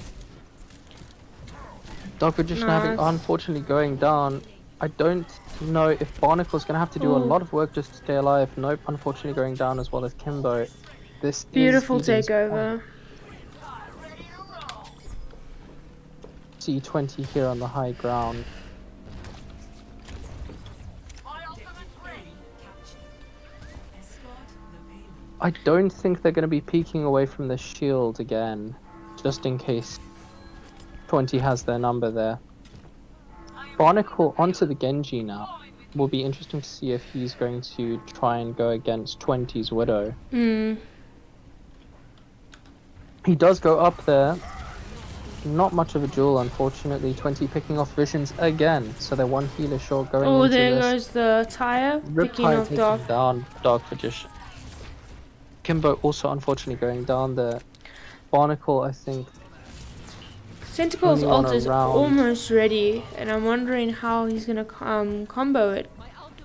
Dark Magician having Nice. unfortunately going down. I don't know if Barnacle's going to have to do a Ooh. lot of work just to stay alive. Nope, unfortunately going down as well as Kimbo. This Beautiful is Eden's takeover. C20 here on the high ground. I don't think they're going to be peeking away from the shield again, just in case 20 has their number there. Barnacle onto the Genji now. Will be interesting to see if he's going to try and go against 20's Widow. Hmm. He does go up there. Not much of a duel, unfortunately. 20 picking off visions again, so they're one healer short going Oh, into there this. goes the tire. Picking Riptide off taking Dark. down Dark Magician. Kimbo also unfortunately going down there. Barnacle, I think. Centicle's only on ult a is round. almost ready, and I'm wondering how he's gonna combo it,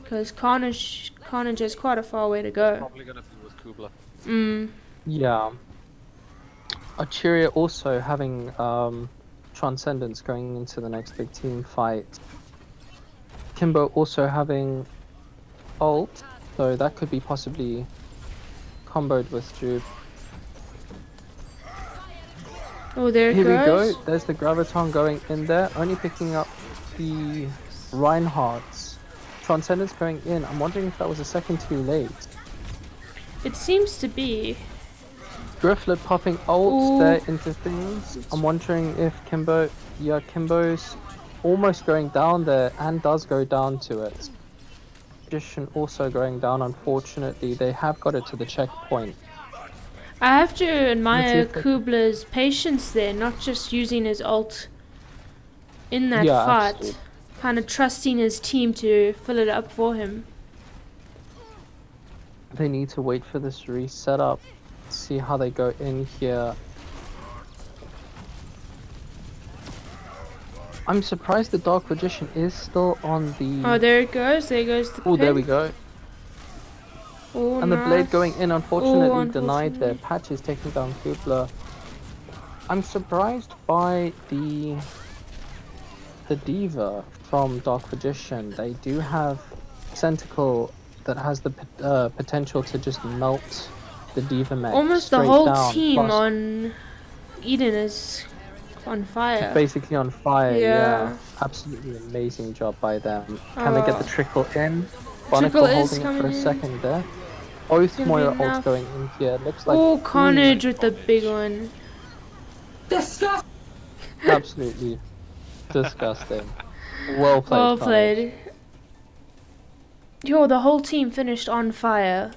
because Carnage has quite a far way to go. Probably gonna be with Kubler. Yeah. Archeria also having Transcendence going into the next big team fight. Kimbo also having ult, so that could be possibly comboed with Jupe. Oh, there it Here we goes. go, there's the Graviton going in there, only picking up the Reinhardts. Transcendence going in, I'm wondering if that was a second too late. It seems to be. Grifflet popping ult Ooh. there into things. I'm wondering if Kimbo... Yeah, Kimbo's almost going down there and does go down to it. Magician also going down, unfortunately. They have got it to the checkpoint. I have to admire if they- Kubler's patience there, not just using his ult in that Yeah, fight. absolutely. Kind of trusting his team to fill it up for him. They need to wait for this reset up. See how they go in here. I'm surprised the Dark Magician is still on the... Oh, there it goes. There goes the Oh, there pin. we go. Oh, And the blade nice. going in, unfortunately Oh, denied there. unfortunately. Patches taking down Kubler. I'm surprised by the Diva from Dark Magician. They do have Centacle that has the potential to just melt the Diva mech. Almost the straight whole down, team plus on Eden is on fire. basically on fire. Yeah. Yeah, absolutely amazing job by them. Can they get the trickle in? Trickle Barnacle is holding it for coming a in. second there. Both gonna be Moira ults enough. going in here. Looks like Oh, Carnage with the big one. absolutely disgusting. Well played. Well Carnage. played. Yo, the whole team finished on fire.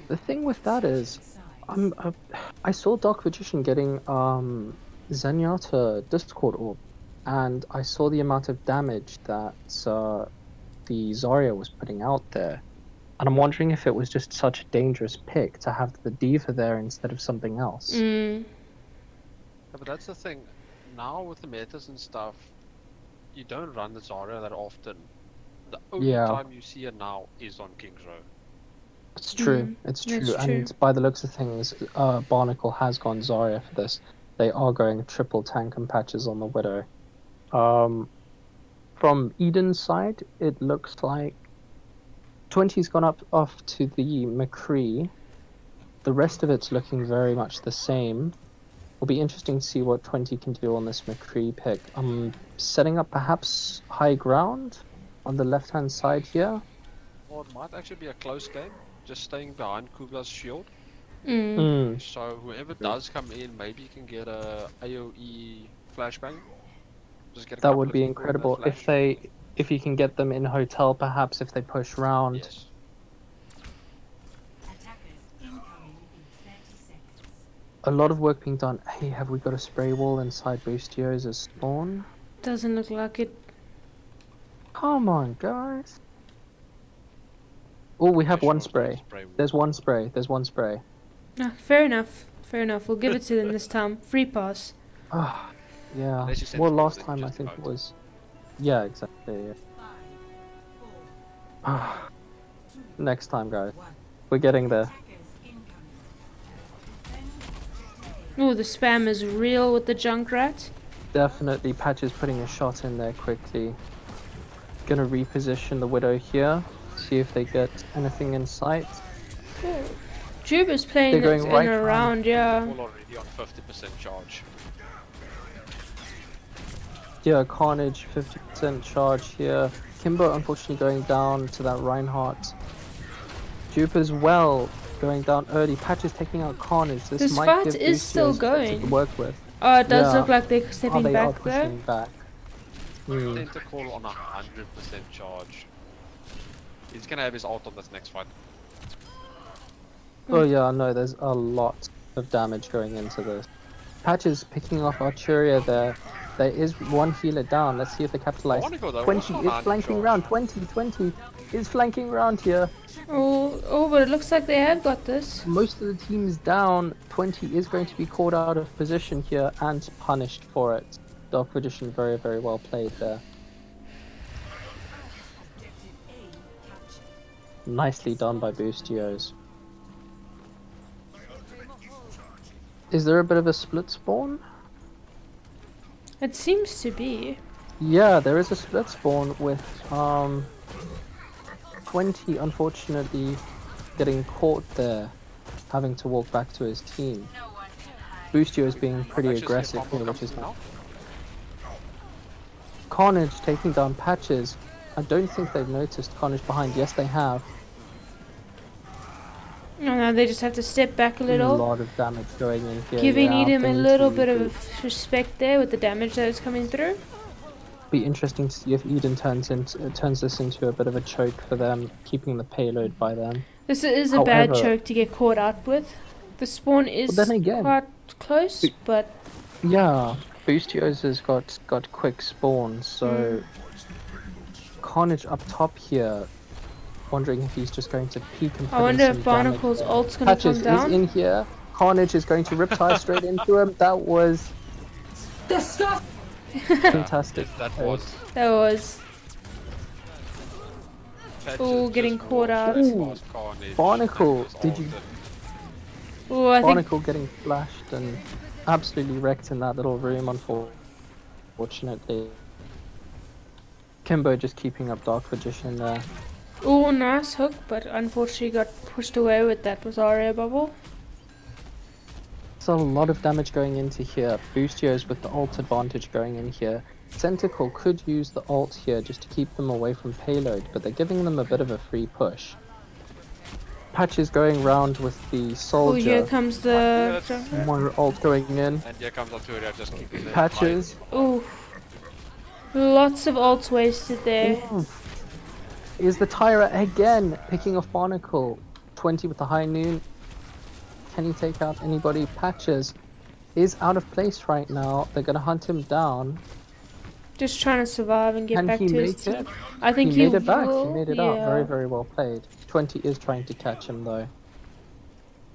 The thing with that is, I saw Dark Magician getting Zenyatta Discord Orb, and I saw the amount of damage that the Zarya was putting out there, and I'm wondering if it was just such a dangerous pick to have the Diva there instead of something else. Mm. Yeah, but that's the thing. Now with the metas and stuff, you don't run the Zarya that often. The only Yeah. time you see it now is on King's Row. It's true. Mm, It's that's true. And by the looks of things, Barnacle has gone Zarya for this. They are going triple tank and patches on the Widow. From Eden's side, it looks like 20's gone up off to the McCree. The rest of it's looking very much the same. It'll be interesting to see what 20 can do on this McCree pick. Setting up perhaps high ground on the left-hand side here. Or it might actually be a close game, just staying behind Kubler's shield. Mm. So whoever does come in, maybe you can get a AoE flashbang. Just get a That couple would of be people with a incredible flash. if you can get them in hotel, perhaps if they push round. Yes. A lot of work being done. Hey, have we got a spray wall inside Boostios as spawn? Doesn't look like it. Come on, guys. Oh, we have one spray. There's one spray. There's one spray. No, fair enough. Fair enough. We'll give it to them this time. Free pass. Ah, yeah. Unless you send Well, it last to time I just think it about. was. Yeah, exactly. Yeah. 5, 4, Ah, next time, guys. 1. We're getting there. Attackers incoming. Oh, the spam is real with the Junkrat. Definitely, Patch is putting a shot in there quickly. Gonna reposition the Widow here. See if they get anything in sight. Jube is playing They're it going in right and around, yeah. All already on 50% charge. Yeah, Carnage, 50% charge here. Kimbo unfortunately going down to that Reinhardt. Dupe as well going down early. Patch is taking out Carnage. This might fight give is still Boostios going. to work with. Oh, it does Yeah. look like they're Oh, stepping they are back there. pushing back. Hmm. Tentacle on 100% charge. He's gonna have his ult on this next fight. Oh yeah, no, there's a lot of damage going into this. Patch is picking off Arturia there. There is one healer down. Let's see if they capitalize. Monaco, though, 20 also is on flanking charge. round. 20 is flanking round here. Oh, but it looks like they have got this. Most of the team's down. 20 is going to be caught out of position here and punished for it. Dark Magician very, very well played there. Objective A captured. Nicely done by Boostios. Is there a bit of a split spawn? It seems to be. Yeah, there is a split spawn with 20 unfortunately getting caught there, having to walk back to his team. Boostios being pretty Actually, aggressive Combo here, which comes is now. nice. Carnage taking down Patches. I don't think they've noticed Carnage behind. Yes, they have. Oh no, they just have to step back a A little. lot of damage going in here. Giving yeah, Edom they a need little to bit regroup. of respect there with the damage that is coming through. Be interesting to see if Eden turns this into a bit of a choke for them, keeping the payload by them. This is a bad However- choke to get caught out with. The spawn is then again- quite close, but Yeah, Boostios has got quick spawn, so Carnage up top here. Wondering if he's just going to peek and put I wonder in if some damage Barnacle's there. ult's gonna Patches come down. is in here. Carnage is going to riptide straight into him. That was fantastic. That was. That was. Patches Ooh, getting just caught out. walks Ooh, past Carnage, Barnacle, and was did you- ulted. Oh, I think Barnacle getting flashed and absolutely wrecked in that little room, unfortunately. Kimbo just keeping up Dark Magician there. oh, nice hook, but unfortunately got pushed away with that was Aria bubble. There's a lot of damage going into here. Boostios with the ult advantage going in here. Tentacle could use the ult here just to keep them away from payload, but they're giving them a bit of a free push. Patch is going round with the Oh, soldier. here comes the. More ult going in. And here comes Arturia just keeping the Patches. Oh, lots of ults wasted there. Is the Tyra again picking off Barnacle? 20 with the high noon. Can he take out anybody? Patches is out of place right now. They're gonna hunt him down. Just trying to survive and get Can back he to his make team. it? I think He made it back. will. He made it yeah. out. Very, very well played. 20 is trying to catch him though.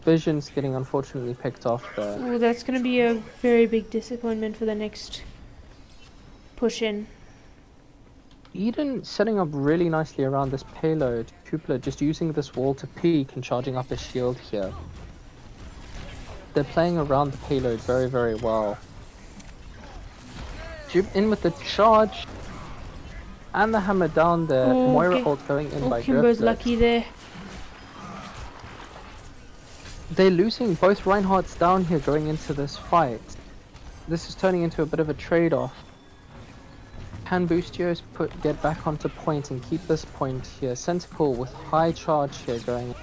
Vision's getting unfortunately picked off there. Ooh, that's going to be a very big disappointment for the next push in. Eden setting up really nicely around this payload. Kupla just using this wall to peek and charging up his shield here. They're playing around the payload very, very well. Jube in with the charge. And the hammer down there. Oh, Moira okay. ult going in Oh, by Kimbo's Grifflet. lucky there. They're losing both Reinhardts down here going into this fight. This is turning into a bit of a trade-off. Can Boostios get back onto point and keep this point here? Centacle with high charge here going.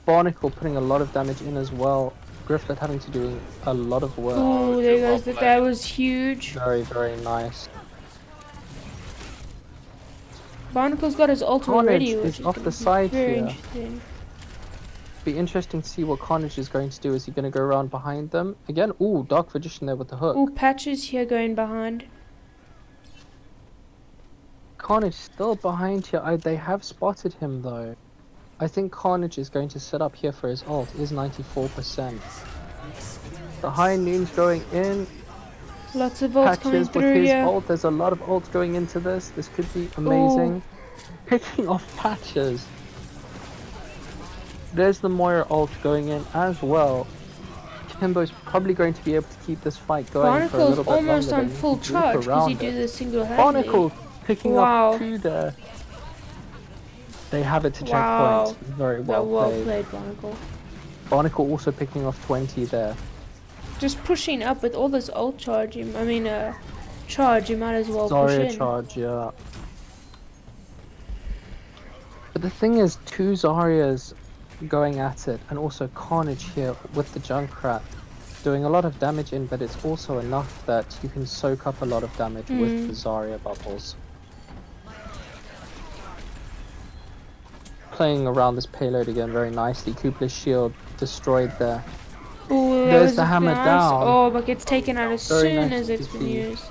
Barnacle putting a lot of damage in as well. Grifflet having to do a lot of work. Oh, there well goes that. played. That was huge. Very, very nice. Barnacle's got his ult Carnage already, is which is off gonna the be side very here. interesting. Be interesting to see what Carnage is going to do. Is he going to go around behind them again? Ooh, Dark Magician there with the hook. Ooh, Patches here going behind. Carnage still behind here. They have spotted him though. I think Carnage is going to set up here for his ult. It is 94%. The High Noon's going in. Lots of ults coming Patches with through his here. ult. There's a lot of ults going into this. This could be amazing. Picking off Patches. There's the Moira ult going in as well. Kimbo's probably going to be able to keep this fight going for a Barnacle's little bit almost longer on than full he can loop charge because he around do it. this single-handedly. Barnacle picking Wow. up 2 there. They have it to Wow. checkpoint. Very Well, well well played. played, Barnacle. Barnacle also picking off 20 there. Just pushing up with all this ult charge. Charge. You might as well push Zarya in. charge, yeah. But the thing is, 2 Zaryas going at it, and also Carnage here with the Junkrat doing a lot of damage in, but it's also enough that you can soak up a lot of damage with the Zarya bubbles. Playing around this payload again very nicely. Kupla's shield destroyed there. Ooh, that There's was the hammer nice. down. Oh, but gets taken out as Very soon nice as to it's been see. used.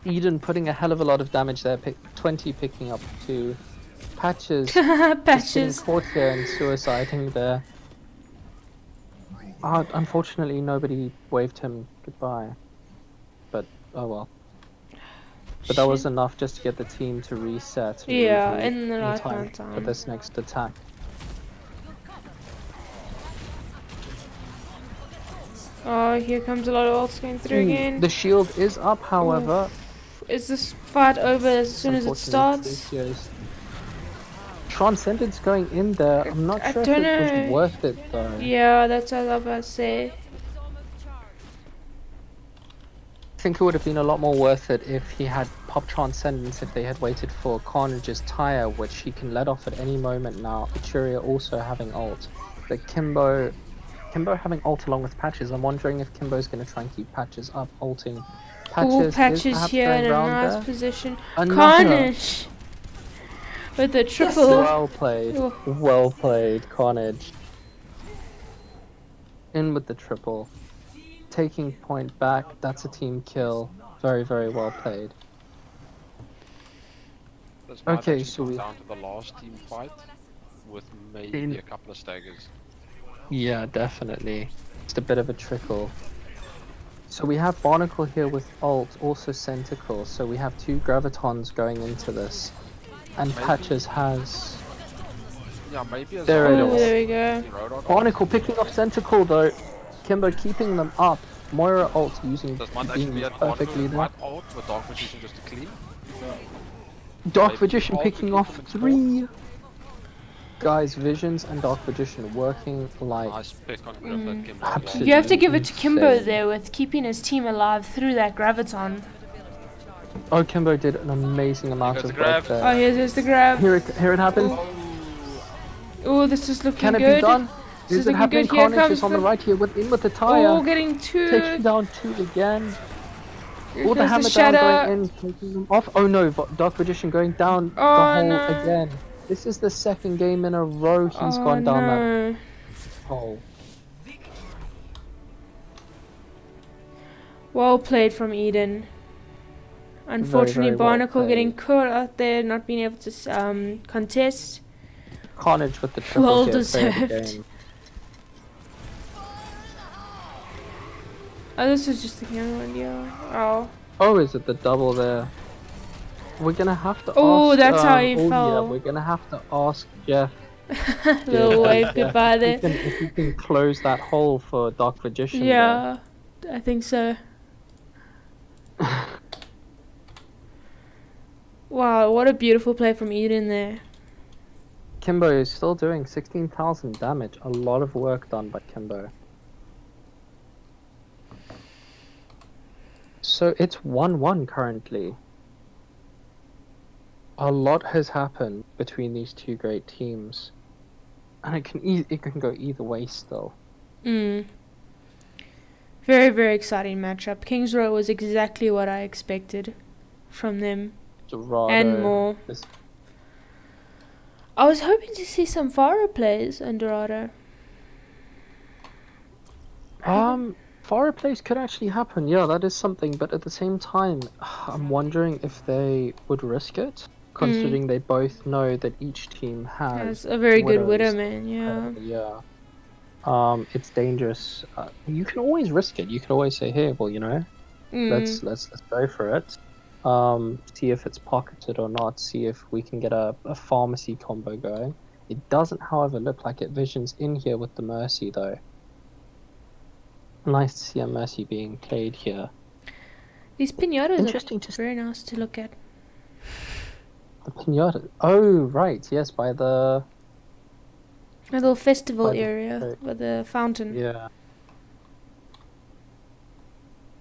Eden putting a hell of a lot of damage there. 20 picking up 2. Patches. Just getting Patches. caught here and suiciding there. Unfortunately, nobody waved him goodbye. But, oh well. But that was Shit. enough just to get the team to reset. And Yeah, regroup in the right time amount of for time. this next attack. Oh, here comes a lot of ults going through again. The shield is up, however. Is this fight over as soon as it Unfortunately, starts? Boostios. Transcendence going in there. I'm not I sure if don't it know. was worth it though. Yeah, that's what I was about to say. I think it would have been a lot more worth it if he had popped Transcendence, if they had waited for Carnage's tire, which he can let off at any moment now. Arturia also having ult. But Kimbo having ult along with Patches. I'm wondering if Kimbo's going to try and keep Patches up, ulting. Ooh, Patches is Patches perhaps here going in a round nice there. position. Another. Carnage! With the triple. Well played. Ooh. Well played, Carnage. In with the triple. Taking point back. That's a team kill. Very, very well played. This might Okay, actually so come we- down to the last team fight with maybe a couple of staggers. Yeah, definitely. Just a bit of a trickle. So we have Barnacle here with ult, also Centacle. So we have 2 Gravitons going into this. And Maybe. Patches has... Yeah, maybe a There it Oh, is. there we go. Barnacle picking off Centacle though. Kimbo keeping them up. Moira ult using This might actually be beams a perfectly there. white ult with Dark Magician just to clean. Dark Maybe Magician ult to picking keep off them 3 guys, Visions and Dark Magician working like Nice pick on Grip and Kimbo. Absolutely. You have to give it to Kimbo Insane. there with keeping his team alive through that Graviton. Oh, Kimbo did an amazing amount got of the grab. work there. Oh, here's the grab. Here it happened. Oh, this is looking Can it good. be done? This Is is it looking happening? good. Here Carnage is comes on the the- right here with the tire. Oh, getting 2. Taking down 2 again. Here All the comes hammer the down shadow. going in, taking them off. Oh no, Dark Magician going down Oh, the hole no. again. This is the 2nd game in a row he's Oh, gone down that no. hole. Well played from Eden. Unfortunately, very well Barnacle getting played. caught out there, not being able to contest. Carnage with the triple Well here, play of the deserved. game. Oh, this is just the young one, yeah. Oh. Oh, is it the double there? We're gonna have to Oh, ask... that's how he oh, fell. Yeah, we're gonna have to ask Jeff Little wave Jeff goodbye if he there. can- if he can close that hole for Dark Magician there. Yeah, I think so. Wow, what a beautiful play from Eden there. Kimbo is still doing 16,000 damage. A lot of work done by Kimbo. So it's 1-1 currently. A lot has happened between these 2 great teams. And it can go either way still. Mm. Very, very exciting matchup. King's Row was exactly what I expected from them. Dorado, And more. this- I was hoping to see some Faro plays in Dorado. Far plays could actually happen. Yeah, that is something. But at the same time, I'm wondering if they would risk it, considering they both know that each team Has has a very good widows. Widowman, yeah. Yeah. It's dangerous. You can always risk it. You can always say, "Hey, well, you know, let's go for it. See if it's pocketed or not. See if we can get a pharmacy combo going." It doesn't, however, look like it. Vision's in here with the Mercy though. Nice to see a Mercy being played here. These pinatas Interesting are to very nice to look at. The pinata. Oh, right. Yes, by the. A little festival By the- area with the fountain. Yeah.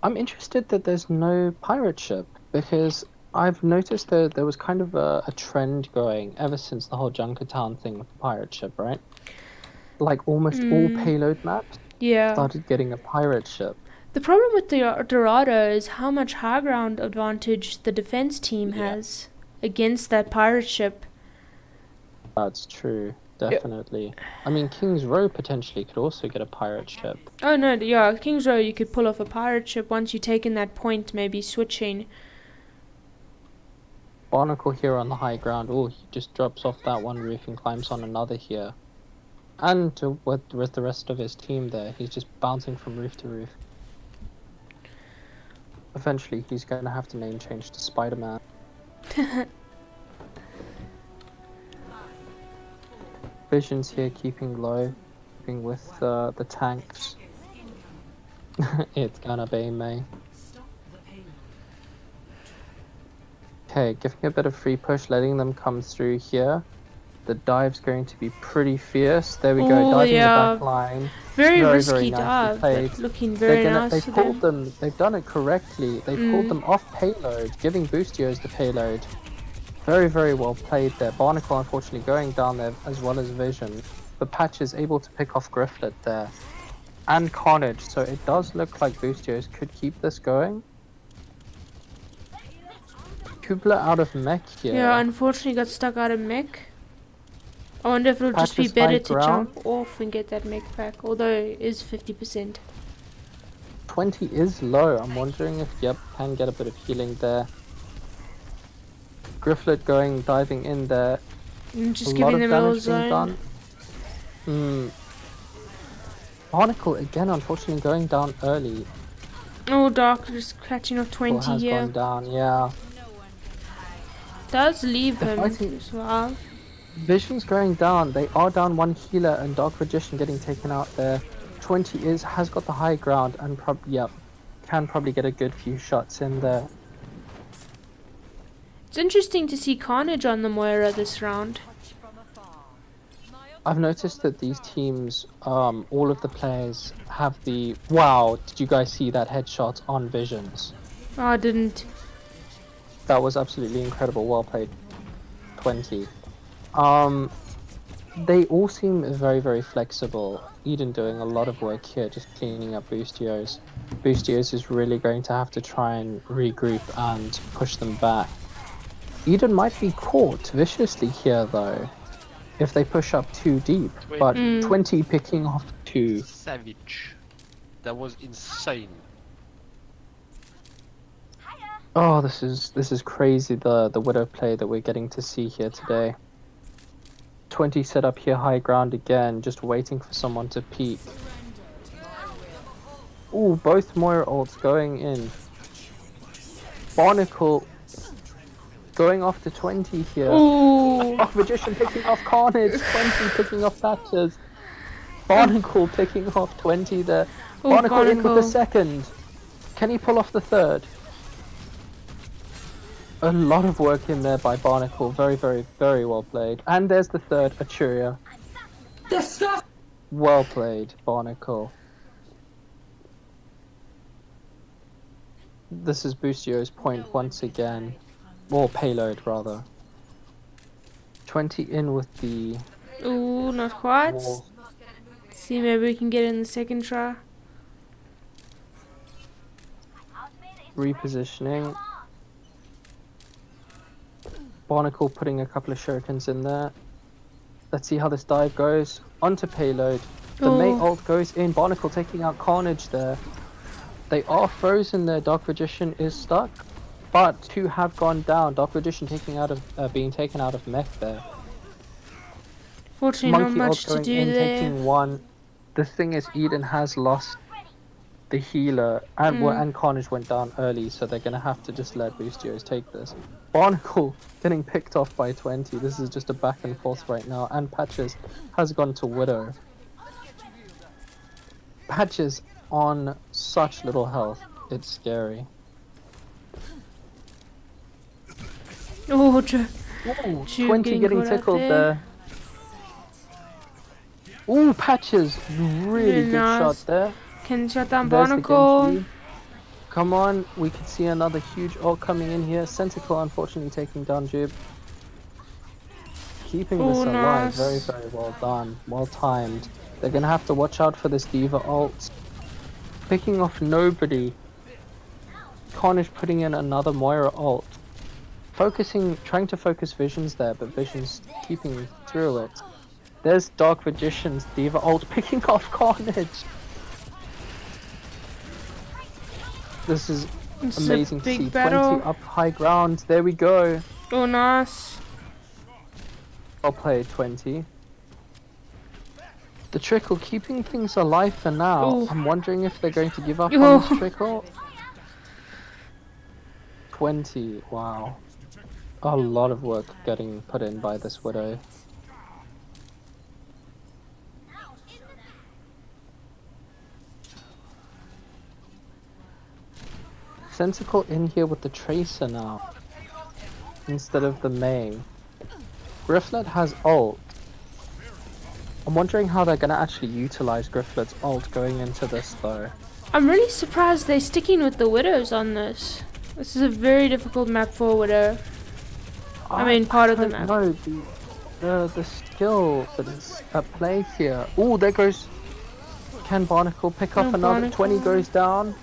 I'm interested that there's no pirate ship because I've noticed that there was kind of a trend going ever since the whole Junkertown thing with the pirate ship, right? Like almost all payload maps Yeah. started getting a pirate ship. The problem with the Dorado is how much high ground advantage the defense team has against that pirate ship. That's true, definitely. I mean, King's Row potentially could also get a pirate ship. Oh no, yeah, King's Row you could pull off a pirate ship once you take in that point, maybe switching. Barnacle here on the high ground. Oh, he just drops off that one roof and climbs on another here. And with the rest of his team there, he's just bouncing from roof to roof. Eventually, he's going to have to name change to Spider-Man. Vision's here keeping low, keeping with the tanks. It's gonna be me. Okay, giving a bit of free push, letting them come through here. The dive's going to be pretty fierce. There we go, diving the back line. Very risky very nicely dive, played. but looking very nice They for pulled them. them. They've done it correctly. They pulled them off payload, giving Boostios the payload. Very, very well played there. Barnacle unfortunately going down there as well as Vision. But Patch is able to pick off Grifflet there. And Carnage, so it does look like Boostios could keep this going. Kubla out of mech here. Yeah, unfortunately got stuck out of mech. I wonder if it'll just be Patches better high to ground. jump off and get that mech pack, although it is 50%. 20 is low. I'm wondering if can get a bit of healing there. Grifflet diving in there. Just A lot giving of them a little damage being zone. done. Barnacle again, unfortunately, going down early. Oh, Dark just catching off 20 Has here. gone down, yeah. Does leave They're him fighting- as well. Vision's going down. They are down one healer, and Dark Magician getting taken out there. 20 has got the high ground, and can probably get a good few shots in there. It's interesting to see Carnage on the Moira this round. I've noticed that these teams, all of the players have the... Wow, did you guys see that headshot on Visions? Oh, I didn't. That was absolutely incredible. Well played, 20. They all seem very, very flexible. Eden doing a lot of work here, just cleaning up Boostios. Boostios is really going to have to try and regroup and push them back. Eden might be caught viciously here, though, if they push up too deep. But 20 picking off 2. Savage. That was insane. Oh, this is crazy, the Widow play that we're getting to see here today. 20 set up here high ground again, just waiting for someone to peek. Ooh, both Moira ults going in. Barnacle going off to 20 here. Ooh. Oh, Magician picking off Carnage, 20 picking off Thatchers. Barnacle picking off 20 there. Ooh, Barnacle in with the Barnacle. second. Can he pull off the third? A lot of work in there by Barnacle. Very, very, very well played. And there's the third, Aturia. Well played, Barnacle. This is Boostio's point once again. Or payload, rather. 20 in with the Ooh, not quite. wall. See, maybe we can get it in the second try. Repositioning. Barnacle putting a couple of shurikens in there. Let's see how this dive goes. Onto payload. The Mei ult goes in. Barnacle taking out Carnage there. They are frozen there. Dark Magician is stuck. But 2 have gone down. Dark Magician being taken out of mech there. Fortunately, not much to do there. Taking 1. The thing is, Eden has lost the healer, and Carnage went down early, so they're gonna have to just let Boostios take this. Barnacle getting picked off by 20. This is just a back and forth right now, and Patches has gone to Widow. Patches on such little health, it's scary. Oh, Ooh, 20 getting tickled there. Ooh, Patches, really good shot there. Can shut down There's the Barnacle. Genji. Come on, we could see another huge ult coming in here. Centacle unfortunately taking down Jib. Keeping this alive, nice. very, very well done. Well timed. They're gonna have to watch out for this Diva ult. Picking off nobody. Carnage putting in another Moira ult. Trying to focus Visions there, but Visions keeping through it. There's Dark Magician's Diva ult picking off Carnage. This is amazing to see. Battle. 20 up high ground. There we go. Oh, nice. I'll play 20. The Trickle keeping things alive for now. Ooh. I'm wondering if they're going to give up on this Trickle. 20. Wow. A lot of work getting put in by this Widow. Sensical in here with the Tracer now, instead of the Mei. Grifflet has ult. I'm wondering how they're gonna actually utilize Grifflet's ult going into this though. I'm really surprised they're sticking with the Widows on this. This is a very difficult map for a Widow. I mean, part of the map. No, the skill that is at play here. Oh, there goes. Can Barnacle pick up another? Barnacle. 20 goes down.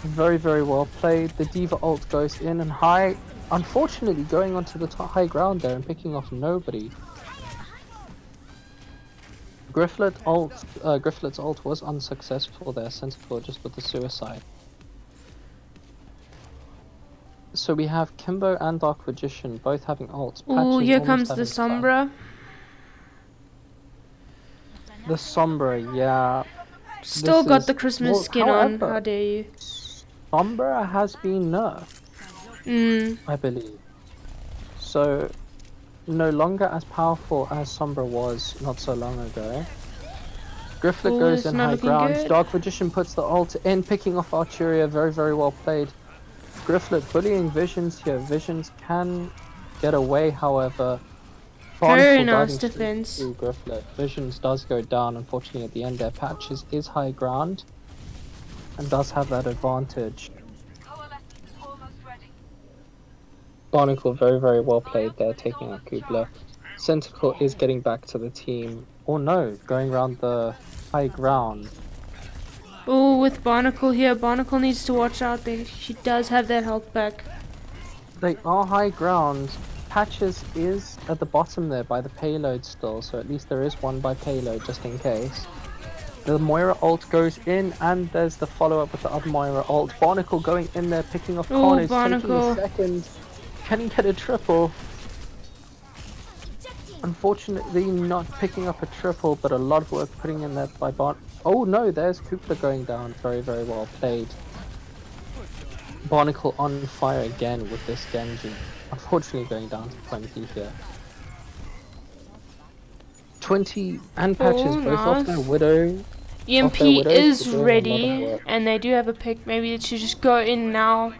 Very, very well played. The Diva ult goes in and high. Unfortunately, going onto the high ground there and picking off nobody. Grifflet's ult was unsuccessful there. Centaur just with the suicide. So we have Kimbo and Dark Magician both having ults. Oh, Patches here almost comes the having stun. Sombra. The Sombra, yeah. Still This got is- the Christmas well, skin on. however, How dare you? Sombra has been nerfed, I believe. So, no longer as powerful as Sombra was not so long ago. Grifflet Ooh, goes it's in not high looking ground. good. Dark Magician puts the ult in, picking off Arturia. Very, very well played. Grifflet bullying Visions here. Visions can get away, however. Very Barnacle nice diving defense. through Grifflet. Visions does go down, unfortunately, at the end there. Patches is high ground and does have that advantage. Barnacle very, very well played there, taking out Kubler. Centacle is getting back to the team. Oh no, going around the high ground. Oh, with Barnacle here, Barnacle needs to watch out there. She does have that health back. They are high ground. Patches is at the bottom there by the payload still, so at least there is one by payload just in case. The Moira ult goes in, and there's the follow-up with the other Moira ult. Barnacle going in there, picking off Carnage, taking Barnacle. a second. Can he get a triple? Unfortunately, not picking up a triple, but a lot of work putting in there by Oh no, there's Cooper going down. Very, very well played. Barnacle on fire again with this Genji. Unfortunately going down to 20 here. 20 and Patches both off their Widow. EMP Widows, is they're doing a lot of ready, work. and they do have a pick. Maybe it should just go in now.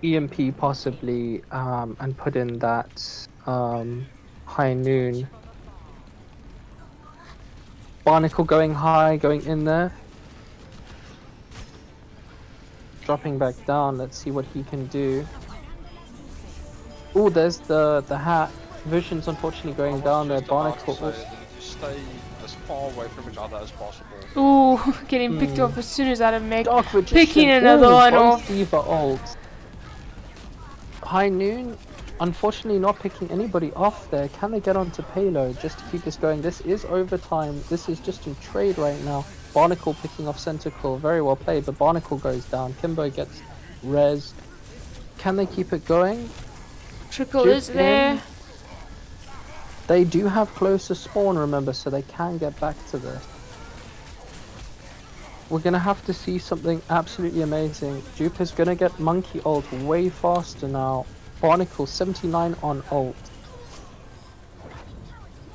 EMP possibly, and put in that high noon. Barnacle going high, going in there. Dropping back down, let's see what he can do. Oh, there's the hat. Vision's unfortunately going down there. Barnacle. Stay as far away from each other as possible. Ooh, getting picked off as soon as out of mech. Dark Magician. Picking another one both off. Diva ult. High noon Unfortunately, not picking anybody off there. Can they get onto payload just to keep this going? This is overtime. This is just in trade right now. Barnacle picking off Centacle. Very well played, but Barnacle goes down. Kimbo gets res. Can they keep it going? Trickle Duke is there. in. They do have closer spawn, remember, so they can get back to this. We're gonna have to see something absolutely amazing. Dupe is gonna get Monkey ult way faster now. Barnacle 79 on ult.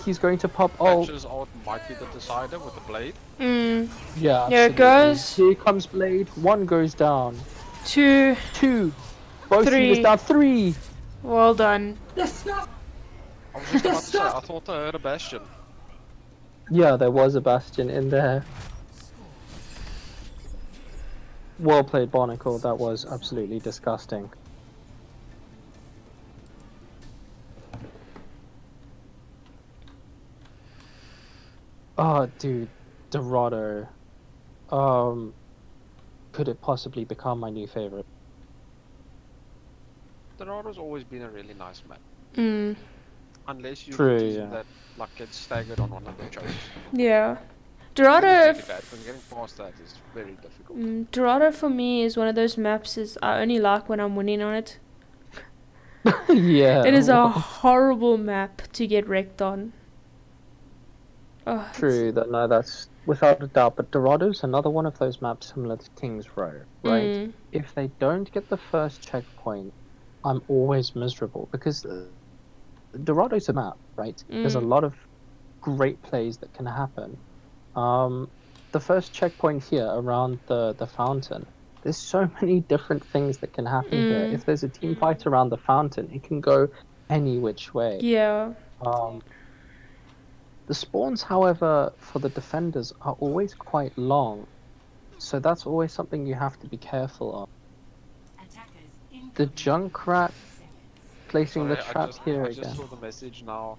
He's going to pop ult. Patches ult might be the decider with the blade. Yeah, There it absolutely. goes. Here comes Blade. 1 goes down. 2. 2. Both 3. healers down. 3. Well done. I was just about to say, I thought I heard a Bastion. Yeah, there was a Bastion in there. Well played, Barnacle. That was absolutely disgusting. Oh, dude. Dorado. Could it possibly become my new favorite? Dorado's always been a really nice map. Unless you True, team yeah. that like gets staggered on one of their chokes. Yeah. Dorado, Really bad, because getting past that is very difficult. Dorado for me is one of those maps is I only like when I'm winning on it. Yeah. It is a horrible map to get wrecked on. Oh, it's- True, no, that's without a doubt. But Dorado's another one of those maps similar to King's Row, right? If they don't get the first checkpoint, I'm always miserable because Dorado's a map, right? There's a lot of great plays that can happen. The first checkpoint here around the fountain, there's so many different things that can happen here. If there's a team fight around the fountain, it can go any which way. Yeah. The spawns, however, for the defenders are always quite long, so that's always something you have to be careful of. The Junkrat placing the Sorry, trap here I again. just saw the message now.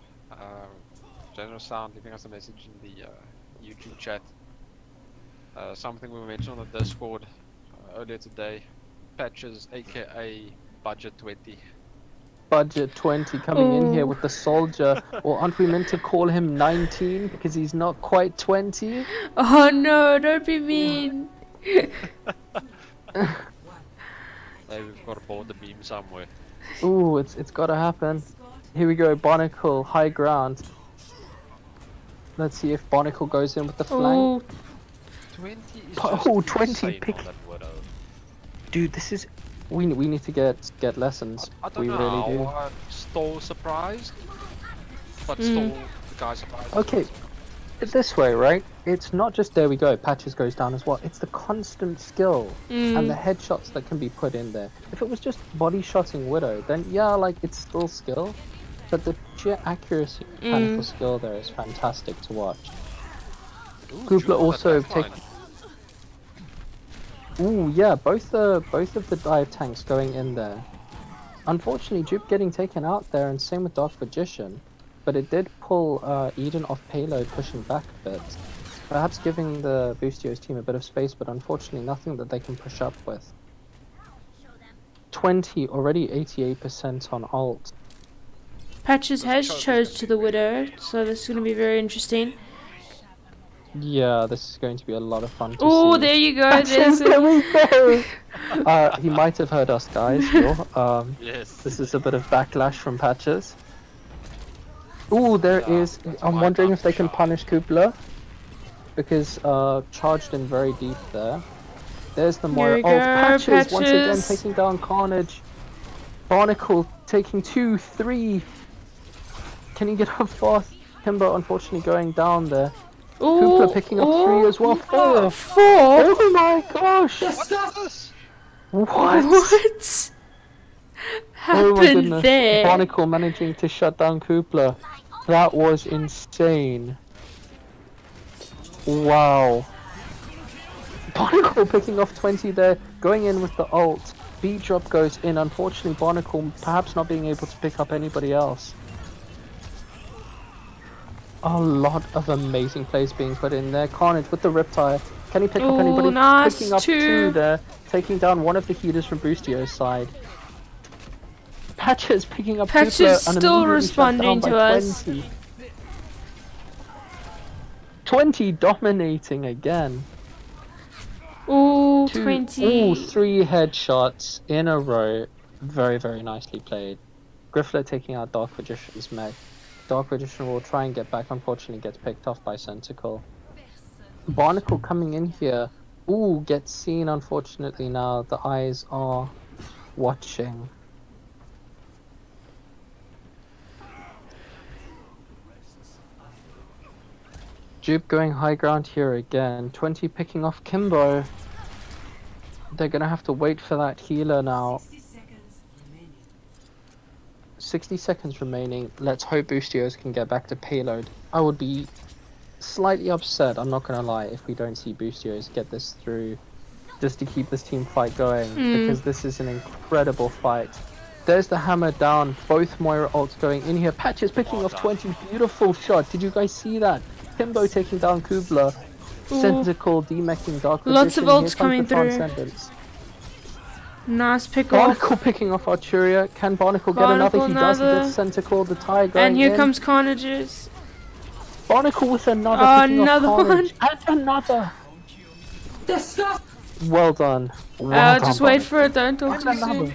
General Sound leaving us a message in the YouTube chat. Something we mentioned on the Discord earlier today. Patches, aka Budget 20. Budget 20 coming in here with the soldier, or aren't we meant to call him 19 because he's not quite 20? Oh no, don't be mean. Hey, we've got to board the beam somewhere. Ooh, it's gotta happen. Here we go, Barnacle, high ground. Let's see if Barnacle goes in with the flank. Oh, 20 is Oh, just 20 insane pick- on that Widow. Dude, this is... We need to get lessons. I don't We know really do. how Stole surprised, but Stole the guy surprised. Okay, this way, right? It's not just there we go, Patches goes down as well. It's the constant skill and the headshots that can be put in there. If it was just body shotting Widow, then yeah, like it's still skill, but the sheer accuracy of mechanical skill there is fantastic to watch. Ooh, Goopla Juke on also that backline. Ooh, yeah, both of the dive tanks going in there. Unfortunately, Jupe getting taken out there, and same with Dark Magician. But it did pull Eden off payload, pushing back a bit. Perhaps giving the Boostios team a bit of space, but unfortunately nothing that they can push up with. 20, already 88% on ult. Patches has chose to the Widow, so this is going to be very interesting. Yeah, this is going to be a lot of fun to Oh, see. there you go. There's There a... we go! He might have heard us, guys. Sure. Yes. This is a bit of backlash from Patches. Ooh, there Yeah, is. that's I'm my wondering time if they to can shine. punish Kupla. Because charged in very deep there. There's the There Moira. we Oh, go, Patches once again Patches. taking down Carnage. Barnacle taking 2, 3. Can he get up fast? Kimbo unfortunately going down there. Kupla picking up 3 as well. 4. 4? Oh my gosh! What is this? What? What Oh my happened goodness. there? Barnacle managing to shut down Kupla. That was insane. Wow. Barnacle picking off 20 there, going in with the ult. B drop goes in. Unfortunately, Barnacle perhaps not being able to pick up anybody else. A lot of amazing plays being put in there. Carnage with the Riptide. Can he pick up Ooh, anybody? nice, Picking up 2 2. there. Taking down one of the healers from Boostio's side. Patches picking up Patches Kufla and still immediately shut down responding by to us. 20. 20 dominating again. Ooh, Ooh, 20. 3 headshots in a row. Very, very nicely played. Griffler taking out Dark Magician's mech. Dark Magician will try and get back, unfortunately gets picked off by Centacle. Barnacle coming in here. Ooh, gets seen unfortunately now. The eyes are watching. Jupe going high ground here again. 20 picking off Kimbo. They're gonna have to wait for that healer now. 60 seconds remaining. 60 seconds remaining. Let's hope Boostios can get back to payload. I would be slightly upset, I'm not gonna lie, if we don't see Boostios get this through just to keep this team fight going, because this is an incredible fight. There's the hammer down, both Moira ults going in here. Patches picking off 20, beautiful shot. Did you guys see that? Kimbo taking down Kubla. Centacle demeching Dark Lots of Magician. ults coming through. Transcendence. Nice pick off. Barnacle picking off Arturia. Can Barnacle get another? He does. He gets Centacle. The tie going And here in. comes Carnages. Barnacle with another. Oh, picking off another Carnage. one. And another. Disgust! Well done. Well done, Just wait Barnacle. for it, don't talk And too another. soon.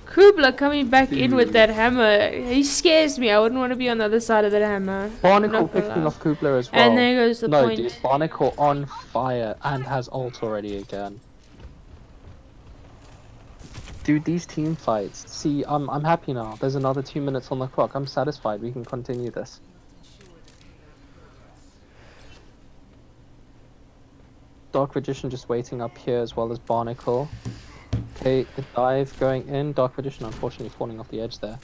Kubla coming back in with that hammer. He scares me. I wouldn't want to be on the other side of that hammer. Barnacle Not gonna picking lie. off Kubler as well. And there goes the no, point. dude, Barnacle on fire and has ult already again. Dude, these team fights. See, I'm happy now. There's another 2 minutes on the clock. I'm satisfied. We can continue this. Dark Magician just waiting up here as well as Barnacle. Okay, the dive going in. Dark Magician unfortunately falling off the edge there.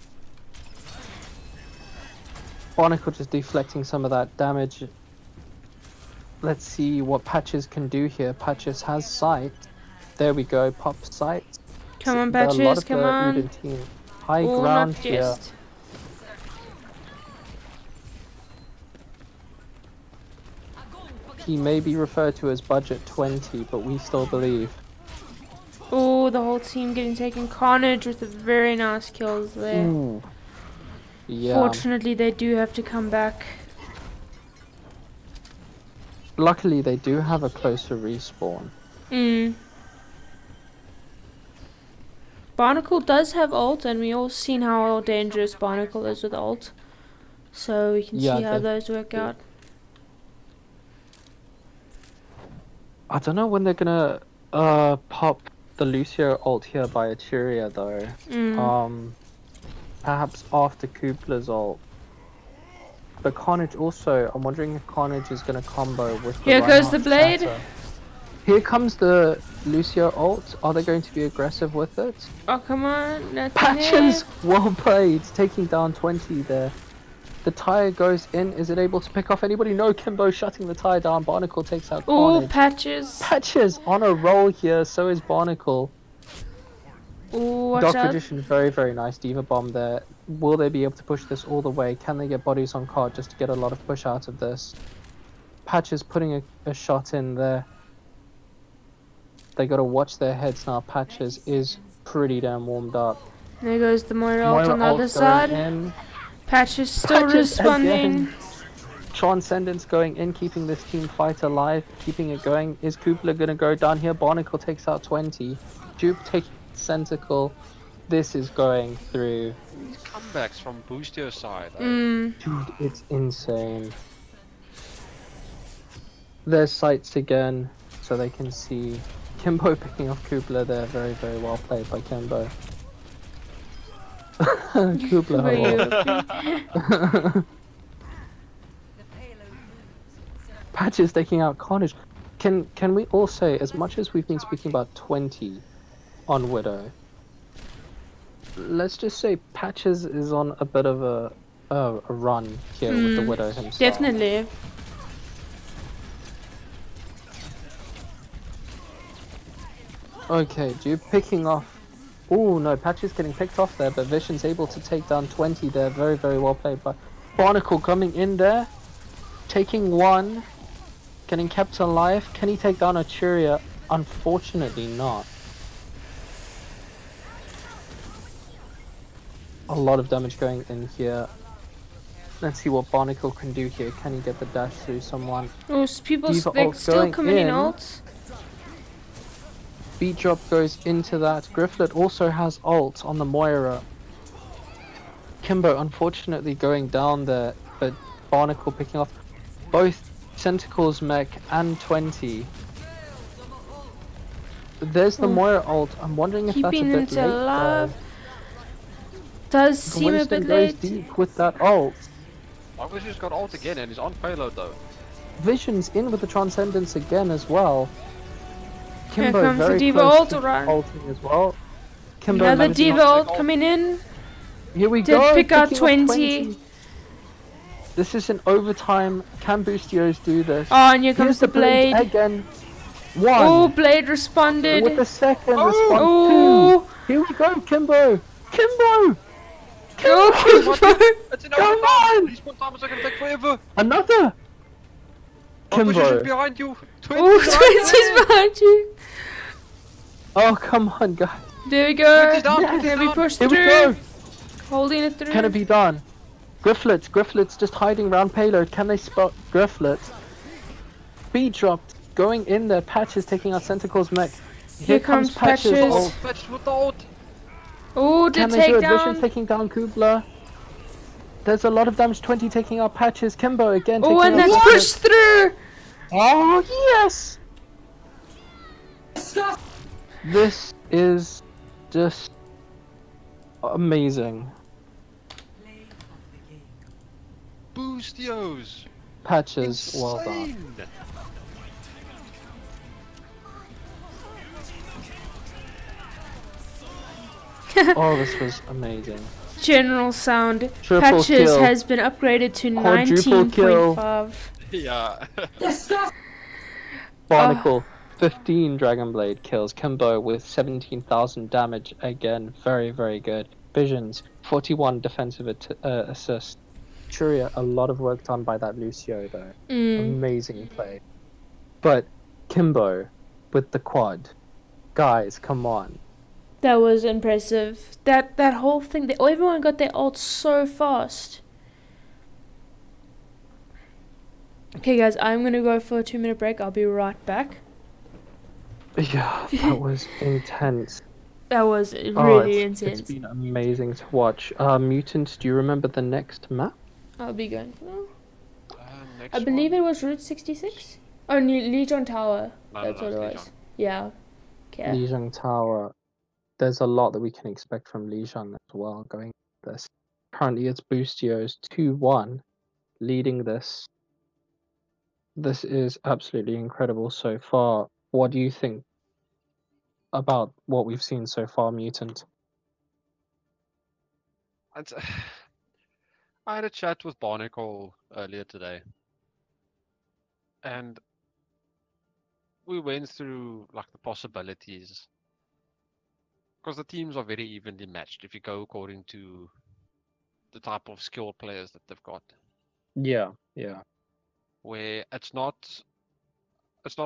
Barnacle just deflecting some of that damage. Let's see what Patches can do here. Patches has sight. There we go, pop sight. Come on, There are a lot Patches, of come the on. Eden team. High Oh, ground not here. just. He may be referred to as budget 20, but we still believe. Oh, the whole team getting taken. Carnage with the very nice kills there. Ooh. Yeah. Fortunately, they do have to come back. Luckily, they do have a closer respawn. Barnacle does have ult, and we all seen how dangerous Barnacle is with ult. So we can Yeah, see how those work out. I don't know when they're gonna pop the Lucio ult here by Arturia though. Perhaps after Kupla's ult. But Carnage also, I'm wondering if Carnage is gonna combo with the Here goes the Reinhardt blade. Shatter. Here comes the Lucio ult. Are they going to be aggressive with it? Oh, come on. Nothing Patches! there. Well played, taking down 20 there. The tire goes in. Is it able to pick off anybody? No, Kimbo shutting the tire down. Barnacle takes out Oh, Carnage. Patches. Patches on a roll here, so is Barnacle. Oh, watch Dark out. Magician, very, very nice Diva Bomb there. Will they be able to push this all the way? Can they get bodies on card just to get a lot of push out of this? Patches putting a shot in there. They gotta watch their heads now. Patches is pretty damn warmed up. There goes the Moira ult on the ult other going side. in. Patches still Patches responding. again. Transcendence going in, keeping this team fight alive, keeping it going. Is Kupla gonna go down here? Barnacle takes out 20. Dupe taking Centacle. This is going through. These comebacks from Boostio's side. Dude, it's insane. There's sights again, so they can see. Kimbo picking off Kupla there. Very, very well played by Kimbo. Kupla. Were you- The payload moves. Patches taking out Carnage. Can we all say, as much as we've been speaking about 20 on Widow, let's just say Patches is on a bit of a run here with the Widow himself. Definitely. Okay, Duke picking off. Oh no, Patches getting picked off there, but Vision's able to take down 20 there. Very, very well played by Barnacle coming in there, taking one, getting kept alive. Can he take down Arturia? Unfortunately not. A lot of damage going in here. Let's see what Barnacle can do here. Can he get the dash through someone? Oh, people Diva like ult still going coming in in. ults. Beat drop goes into that. Grifflet also has ult on the Moira. Kimbo unfortunately going down there, but Barnacle picking off both Tentacles mech and 20. There's the Moira ult. I'm wondering if Keeping that's a him bit to late. alive. Does The seem a Winston bit goes late. deep with that ult. Obviously, he's got ult again and he's on payload though. Vision's in with the Transcendence again as well. Here Kimbo comes the very Diva close ult to run. ulting as well. Kimbo Another managing Diva to- ult coming in. Here we Did go. pick out picking off 20. This is an overtime. Can Boostios do this? Oh, and here Here's comes the Blade Blade. again. Oh, One. Blade responded. With the second Oh. response. Two. Here we go, Kimbo. Kimbo. Oh, Kimbo. It's an Come overtime! on! Respawn times are gonna take forever! Another. Opposition Kimbo. behind you! 20 Oh, behind 20's behind you. Oh, come on, guys. There we go. 20's down, 20's Can we down. push Here we through? go. Holding it through. Can it be done? Grifflet's just hiding around payload. Can they spot Grifflet? Speed dropped, going in there. Patches taking out Centicle's mech. Here comes Patches. ult. Patches with the ult! Oh, the Can they do it? Vision takedown. taking down Kubla. There's a lot of damage. 20 taking out Patches. Kimbo again taking Oh, and out that's Patches. pushed through. Oh yes! This is just amazing. Play of the game. Boostios! Patches, well done. Insane! Oh, this was amazing. General sound. Triple Patches kill. has been upgraded to Quadruple kill. 19.5. Yeah. Barnacle, 15 Dragon Blade kills. Kimbo with 17,000 damage again. Very, very good. Visions, 41 defensive assist. Churia, a lot of work done by that Lucio though. Amazing play. But Kimbo with the quad. Guys, come on. That was impressive. That whole thing, everyone got their ult so fast. Okay guys, I'm gonna go for a 2-minute break. I'll be right back. Yeah, that was intense. That was Oh, really it's intense. been amazing to watch. Mutant, do you remember the next map? I'll be going for now. Next I believe one. it was Route 66? Oh, Legion Tower. No, That's no, what it it's was. Legion. Yeah. Okay. Lijiang Tower. There's a lot that we can expect from Lijiang as well going this. Currently it's Boostios 2-1 leading this. This is absolutely incredible so far. What do you think about what we've seen so far, Mutant? It's- I had a chat with Barnacle earlier today. And we went through like the possibilities. Because the teams are very evenly matched if you go according to the type of skill players that they've got. Yeah. Where it's not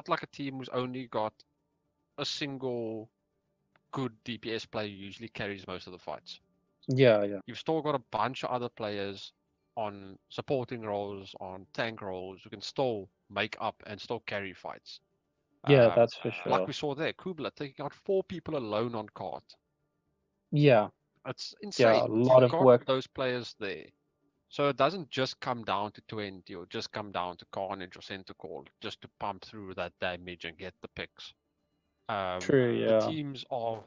like a team who's only got a single good DPS player who usually carries most of the fights. Yeah. You've still got a bunch of other players on supporting roles, on tank roles, who can still make up and still carry fights. Yeah, that's for sure. Like we saw there, Kubla taking out 4 people alone on cart. Yeah. It's insane. a lot You've of got work. those players there. So it doesn't just come down to 20 or just come down to Carnage or Center Call just to pump through that damage and get the picks. True, The yeah. teams are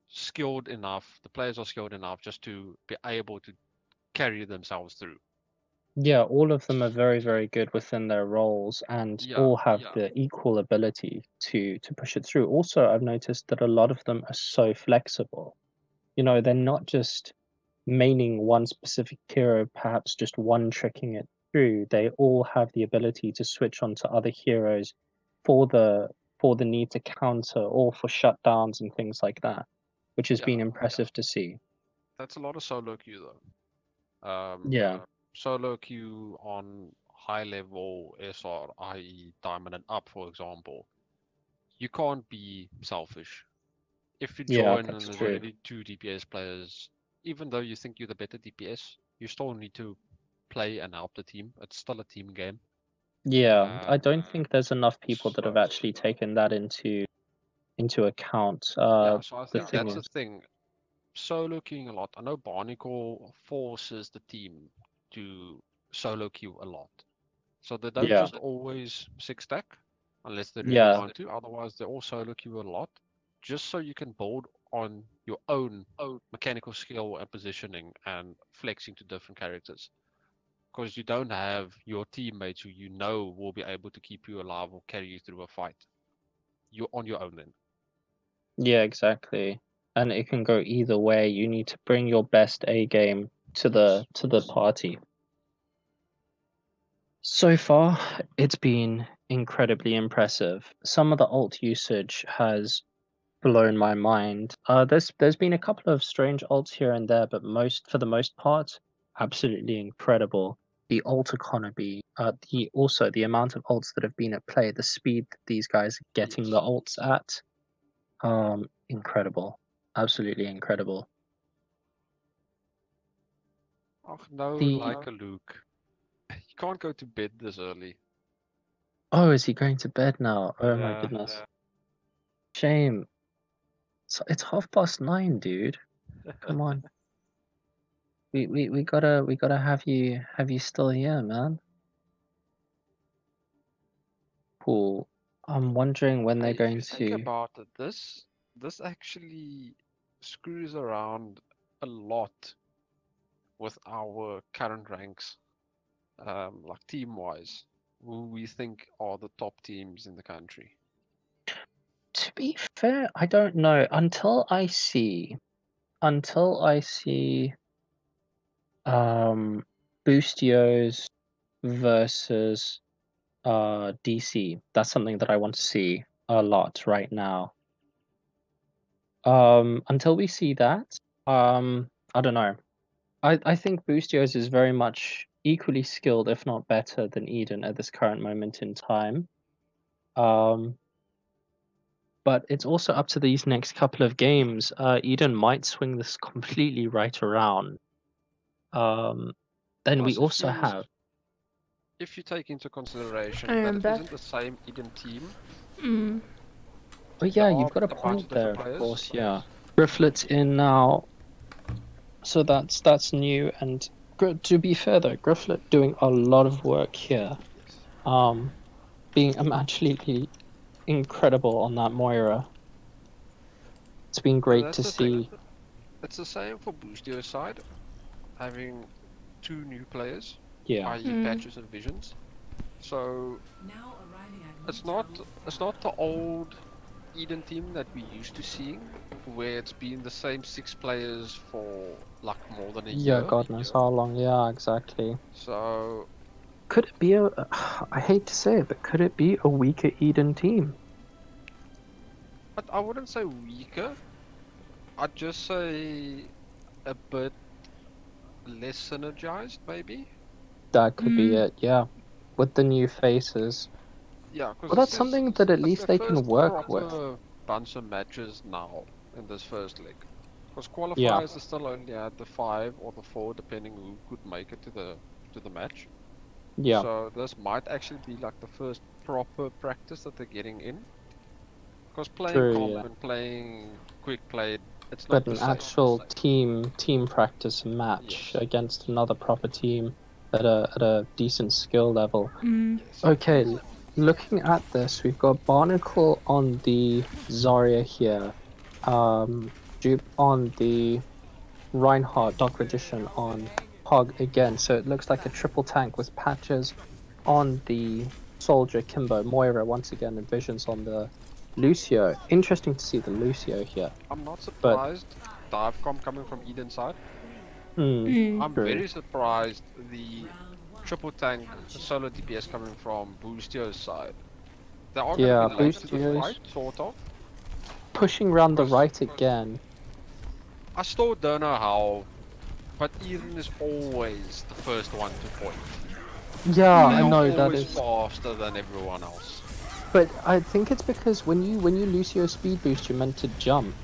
skilled enough, the players are skilled enough just to be able to carry themselves through. Yeah, all of them are very, very good within their roles and Yeah, all have yeah. the equal ability to push it through. Also, I've noticed that a lot of them are so flexible. You know, they're not just maining one specific hero, perhaps just one tricking it through. They all have the ability to switch onto other heroes for the need to counter or for shutdowns and things like that, which has been Yeah, impressive to see. That's a lot of solo queue though. Yeah. Solo queue on high level SR, i.e. Diamond and up, for example. You can't be selfish. If you Yeah, join and that's there's true. already 2 DPS players, even though you think you're the better DPS, you still need to play and help the team. It's still a team game. Yeah, I don't think there's enough people that have actually taken that into account. Yeah, so I The think thing that's the is, thing. Solo queuing a lot. I know Barnacle forces the team to solo queue a lot. So they don't yeah, just always 6-stack, unless they really yeah, want to. Otherwise, they all solo queue a lot, just so you can build on your own mechanical skill and positioning and flexing to different characters. Because you don't have your teammates who you know will be able to keep you alive or carry you through a fight. You're on your own then. yeah, exactly. And it can go either way. You need to bring your best A game to Yes. the party. So far, it's been incredibly impressive. Some of the ult usage has blown my mind. There's been a couple of strange ults here and there, but for the most part, absolutely incredible. The ult economy, the amount of ults that have been at play, the speed that these guys are getting the Yes. ults at, incredible, absolutely incredible. Oh, no, The like a Luke. You can't go to bed this early. Oh, is he going to bed now? Oh my Yeah. goodness, shame. It's 9:30, dude. Come on. We gotta have you still here, man. Cool. I'm wondering when they're Hey, if going you think to. about it, this actually screws around a lot with our current ranks, like team-wise, who we think are the top teams in the country. To be fair, I don't know until I see Boostios versus DC. That's something that I want to see a lot right now. Until we see that, I don't know. I think Boostios is very much equally skilled, if not better, than Eden at this current moment in time. Um, but it's also up to these next couple of games. Eden might swing this completely right around. Um, then we Plus, also have, if you take into consideration I that am it back. isn't the same Eden team, Mm. oh there yeah, are you've got a a bunch point of there, different of players. course, yeah. Grifflet's in now, so that's new. And to be fair though, Grifflet doing a lot of work here. Being absolutely incredible on that Moira. It's been And great that's to the thing. see. It's the same for Boostio's side, having two new players, Yeah, i.e. Patches and Visions. So Now arriving at it's new not town. it's not the old Eden team that we used to seeing, where it's been the same 6 players for like more than a yeah, year. God knows how long. Yeah, exactly. So Could it be I hate to say it, but could it be a weaker Eden team? but I wouldn't say weaker. I'd just say a bit less synergized, maybe. That could be it. Yeah, with the new faces. Yeah, because Well, that's something that at it's least their they can first work with. proper bunch of matches now in this first leg. Because Yeah, qualifiers are still only at the 5 or the 4, depending who could make it to the match. yeah, So this might actually be like the first proper practice that they're getting in. Because playing true. comp Yeah, and playing quick play, it's but not the an same. actual team practice match Yes. against another proper team at a decent skill level. Yes. Okay, looking at this, we've got Barnacle on the Zarya here, Dupe on the Reinhardt, Doctor Edition on Hog again. So it looks like a triple tank with Patches on the Soldier, Kimbo, Moira once again, and Visions on the Lucio. Interesting to see the Lucio here. I'm not But surprised Divecom coming from Eden side. I'm true. very surprised the triple tank solo DPS coming from Boostio's side. They are going Yeah, to be late to the Boostios fight, sort of. pushing around the Because right again. I still don't know how, but Eden is always the first one to point. Yeah, They I are know that always is. faster than everyone else. But I think it's because when you Lucio speed boost, you're meant to jump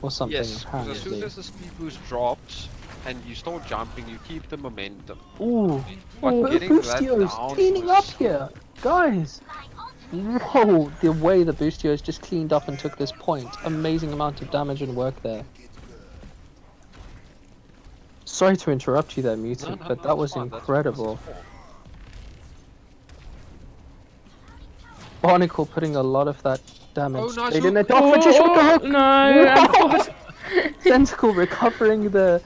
or something. Yes, because as soon Apparently. as the speed boost drops, and you start jumping, you keep the momentum. Ooh. But Oh. getting that Boostios down cleaning up was- here, guys. Whoa, the way the Boostios just cleaned up and took this point. Amazing amount of damage and work there. Sorry to interrupt you there, Mutant, but that that's was fine, that's incredible. what this is Barnacle putting a lot of that damage Oh, nice straight in there. hook. Dark Magician with the hook! No, Whoa! Tentacle recovering the...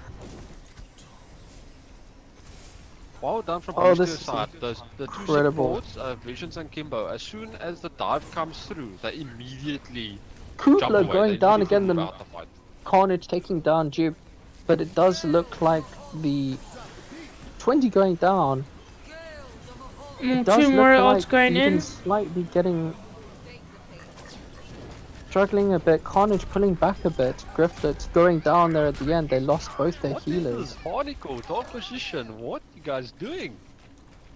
for. Well done from Oh, Boostio's this is side. The two incredible. supports, Visions and Kimbo, as soon as the dive comes through, they immediately Kugler jump away. going They down immediately again, move the out the fight. Carnage taking down Dupe, but it does look like the 20 going down. It does two look more like ults going even in. slightly getting... struggling a bit, Carnage pulling back a bit, Grifflet going down there at the end, they lost both their What is healers. this? Barnacle, top position, what you guys doing?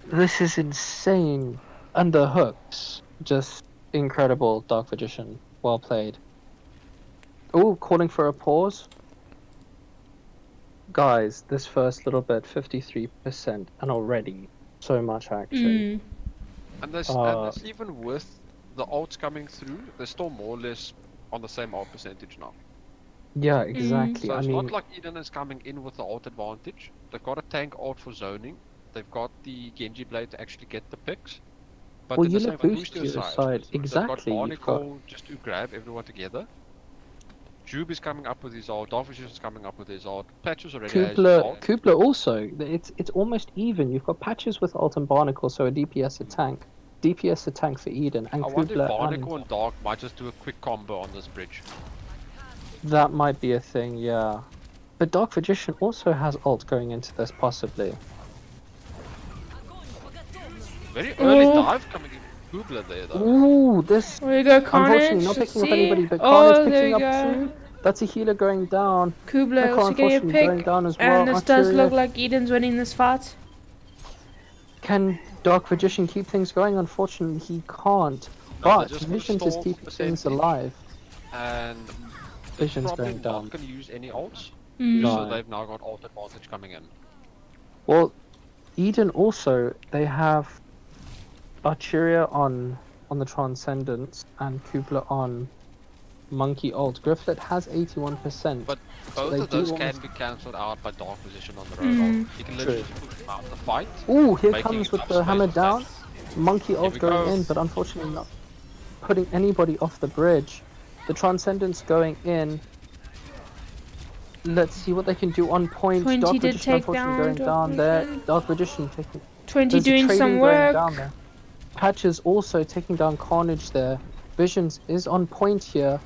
This is insane. And the hooks, just incredible, Dark Magician, well played. Oh, calling for a pause. Guys, this first little bit, 53%, and already so much action. And there's even with the ults coming through, they're still more or less on the same ult percentage now. Yeah, exactly. So I it's mean, not like Eden is coming in with the ult advantage. They've got a tank ult for zoning. They've got the Genji blade to actually get the picks. But well, in you the look same boost to Boostio your side, side. they've Exactly. got You've got Barnacle just to grab everyone together. Jube is coming up with his ult. Darvish is coming up with his ult. Patches already has his ult. Kubler also. It's almost even. You've got Patches with ult and Barnacle, so a DPS a tank. DPS a tank for Eden, and I wonder if Kubler Barnacle and... and Dark might just do a quick combo on this bridge. That might be a thing, yeah. But Dark Magician also has ult going into this, possibly. Very early Oh. dive coming in. Kubler there though. Ooh, this... There you go, Carnage. Unfortunately, not let's picking up see. anybody, but Oh, Carnage there picking you up go. too. That's a healer going down. Kubler Nickel, also getting a unfortunately, going pick. down as well. And this does Arteria. look like Eden's winning this fight. Can Dark Magician keep things going? Unfortunately, he can't. No, But they're just Visions gonna is stall keeping things percentage. alive. And Vision's probably going down. not going to use any ults. Mm. No. So they've now got ult advantage coming in. Well, Eden also, they have Arteria on the Transcendence and Kubler on Monkey ult. Grifflet has 81%. But So both they of those do can almost- be cancelled out by Dark Position on their own ult. You can literally True. just push them out the fight. Ooh, here making comes with enough the space hammer for down. that. Monkey Here ult we going go. in, but unfortunately not putting anybody off the bridge. The Transcendence going in. Let's see what they can do on point. 20 Dark did Magician take unfortunately down going Dark down there. Magician. Dark Magician taking 20 there's a doing trading some going work. down there. Patches also taking down Carnage there. Visions is on point here.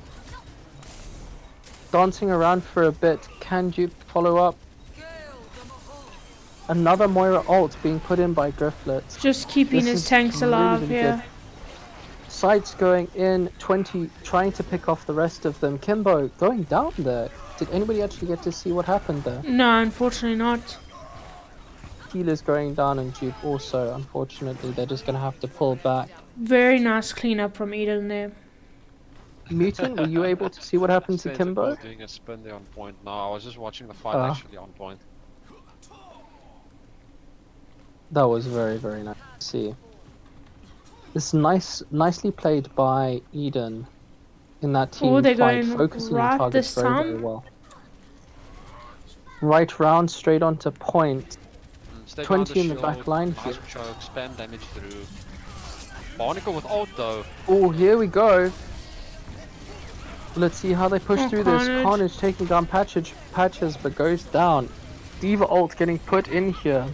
Dancing around for a bit. Can you follow up? Another Moira ult being put in by Grifflet. Just keeping This his is tanks really, alive really here. good. Sights going in, 20 trying to pick off the rest of them. Kimbo going down there. Did anybody actually get to see what happened there? No, unfortunately not. Healers going down and Duke also, unfortunately. They're just going to have to pull back. Very nice cleanup from Eden there. Mutant, were you able to see what happened to Spencer Kimbo? was doing a spin there on point. No, I was just watching the fight Ah. actually on point. That was very, very nice to see. This nicely played by Eden in that team Oh, they're fight, going focusing right on targets this very, very time. well. Right round, straight onto point. Stay 20 down in the shield, back line nice here. choke, spam damage through. Barnacle with ult though. Oh, here we go. Let's see how they push Oh, through this. Carnage. Carnage taking down Patches, but goes down. Diva ult getting put in here.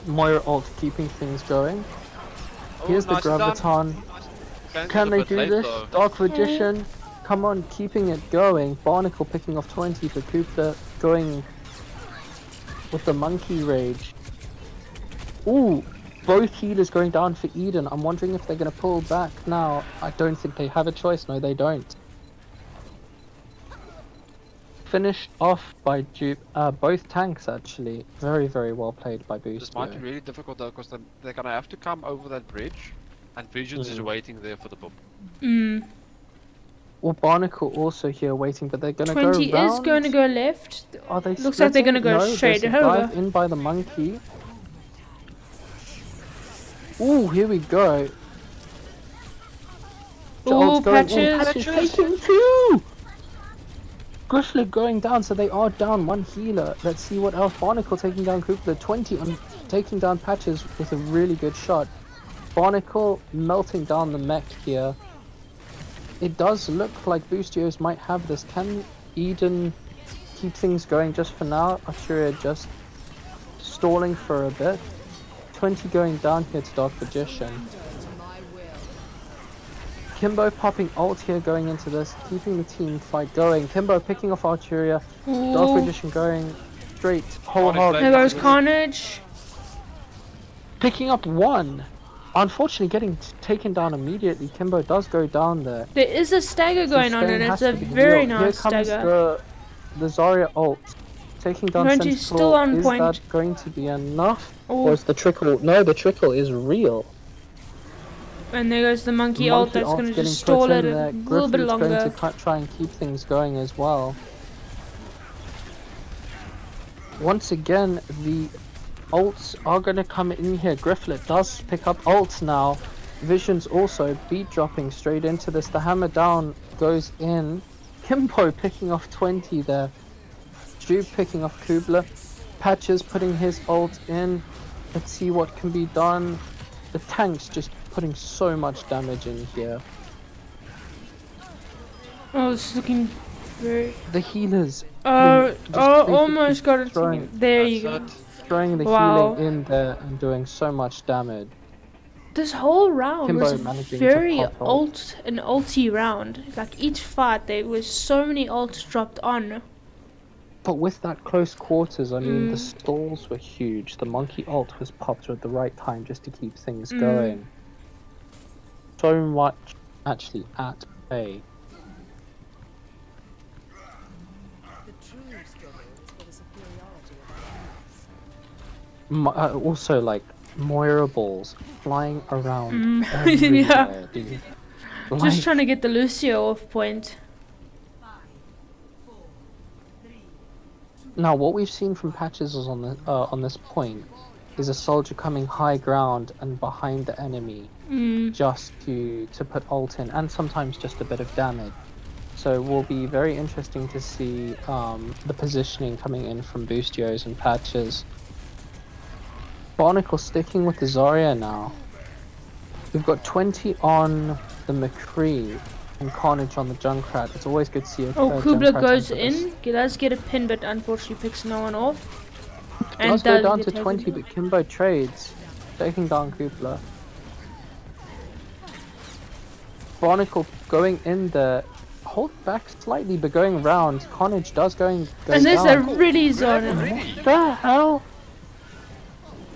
Moira ult keeping things going. Here's the nicely done. Graviton. Cleanse Can is a they bit do late, this? though. Dark Magician, come on, keeping it going. Barnacle picking off 20 for Cooper, going with the Monkey Rage. Ooh, both healers going down for Eden. I'm wondering if they're going to pull back now. I don't think they have a choice. No, they don't. Finished off by both tanks actually. Very, very well played by This might be Boostio. really difficult though, because they're gonna have to come over that bridge, and Visions is Mm. waiting there for the boom. Mm. Well, Barnacle also here waiting, but they're gonna 20 go round. is going to go left. Are they Looks like they're splitting? gonna go No, straight there's a over. dive in by the monkey. Ooh, here we go. Ooh, Ult's going in. Patches. Patches taking 2! Grifflet going down, so they are down 1 healer. Let's see what else. Barnacle taking down Koopler. 20 on taking down Patches with a really good shot. Barnacle melting down the mech here. It does look like Boostios might have this. Can Eden keep things going just for now? Arturia just stalling for a bit. 20 going down here to Dark Magician. Kimbo popping ult here going into this, keeping the team fight going. Kimbo picking off Arturia. Dark Ooh. Magician going straight whole Carnage hog. left. There goes Carnage. Picking up 1. Unfortunately getting taken down immediately. Kimbo does go down there. There is a stagger going on, and Sustain it's has a to be very real. nice Here comes stagger. the Zarya ult. Taking down Renji's Sentinel. still on is point. that going to be enough? Ooh. Or is the trickle? No, the trickle is real. And there goes the monkey ult that's ult's going to getting just put stall in it there. a little bit Griffith's longer. going to try and keep things going as well. Once again, the ults are going to come in here. Grifflet does pick up ults now. Vision's also beat dropping straight into this. The hammer down goes in. Kimbo picking off 20 there. Drew picking off Kubler. Patches putting his ult in. Let's see what can be done. The tank's just putting so much damage in here. Oh, it's looking very... The healers. Oh, just oh, basically almost got it. throwing- There you go. That's it. Throwing the Wow. healing in there and doing so much damage. This whole round Kimbo was a managing to very pop ult. an ulti round. Like each fight, there was so many ults dropped on. But with that close quarters, I mean, the Mm. stalls were huge. The monkey ult was popped at the right time just to keep things Mm. going. So much actually at play. The true struggle is for the superiority of our units. Also, like, Moira balls flying around Mm. everywhere, dude. Just Like, trying to get the Lucio off point. 5, 4, 3, now, what we've seen from Patches is on this point is a soldier coming high ground and behind the enemy Mm. just to put ult in, and sometimes just a bit of damage. So it will be very interesting to see the positioning coming in from Boostios and Patches. Barnacle sticking with the Zarya now. We've got 20 on the McCree and Carnage on the Junkrat. It's always good to see a Oh, Kubler Junkrat goes into this. in. He does get a pin, but unfortunately picks no one off. Does go down get to taken 20, but Kimbo trades, taking down Kubler. Barnacle going in there, hold back slightly, but going round. Carnage does go And there's a down. really zone. What the hell?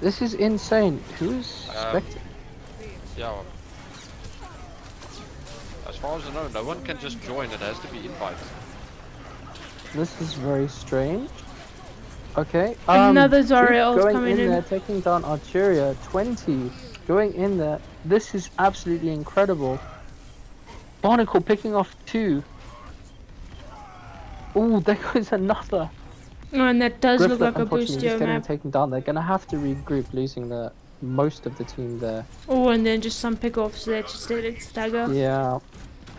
This is insane. Who's expecting? Yeah. As far as I know, no one can just join. It has to be invite. This is very strange. Okay. Another Zarya Duke ult going coming in. there, taking down Arturia. 20 going in there. This is absolutely incredible. Barnacle picking off 2. Ooh, there goes another. Oh, and that does look Griffith, like a unfortunately, just Boostio getting map. taken down. They're gonna have to regroup, losing the most of the team there. Oh, and then just some pickoffs there to stagger. Yeah,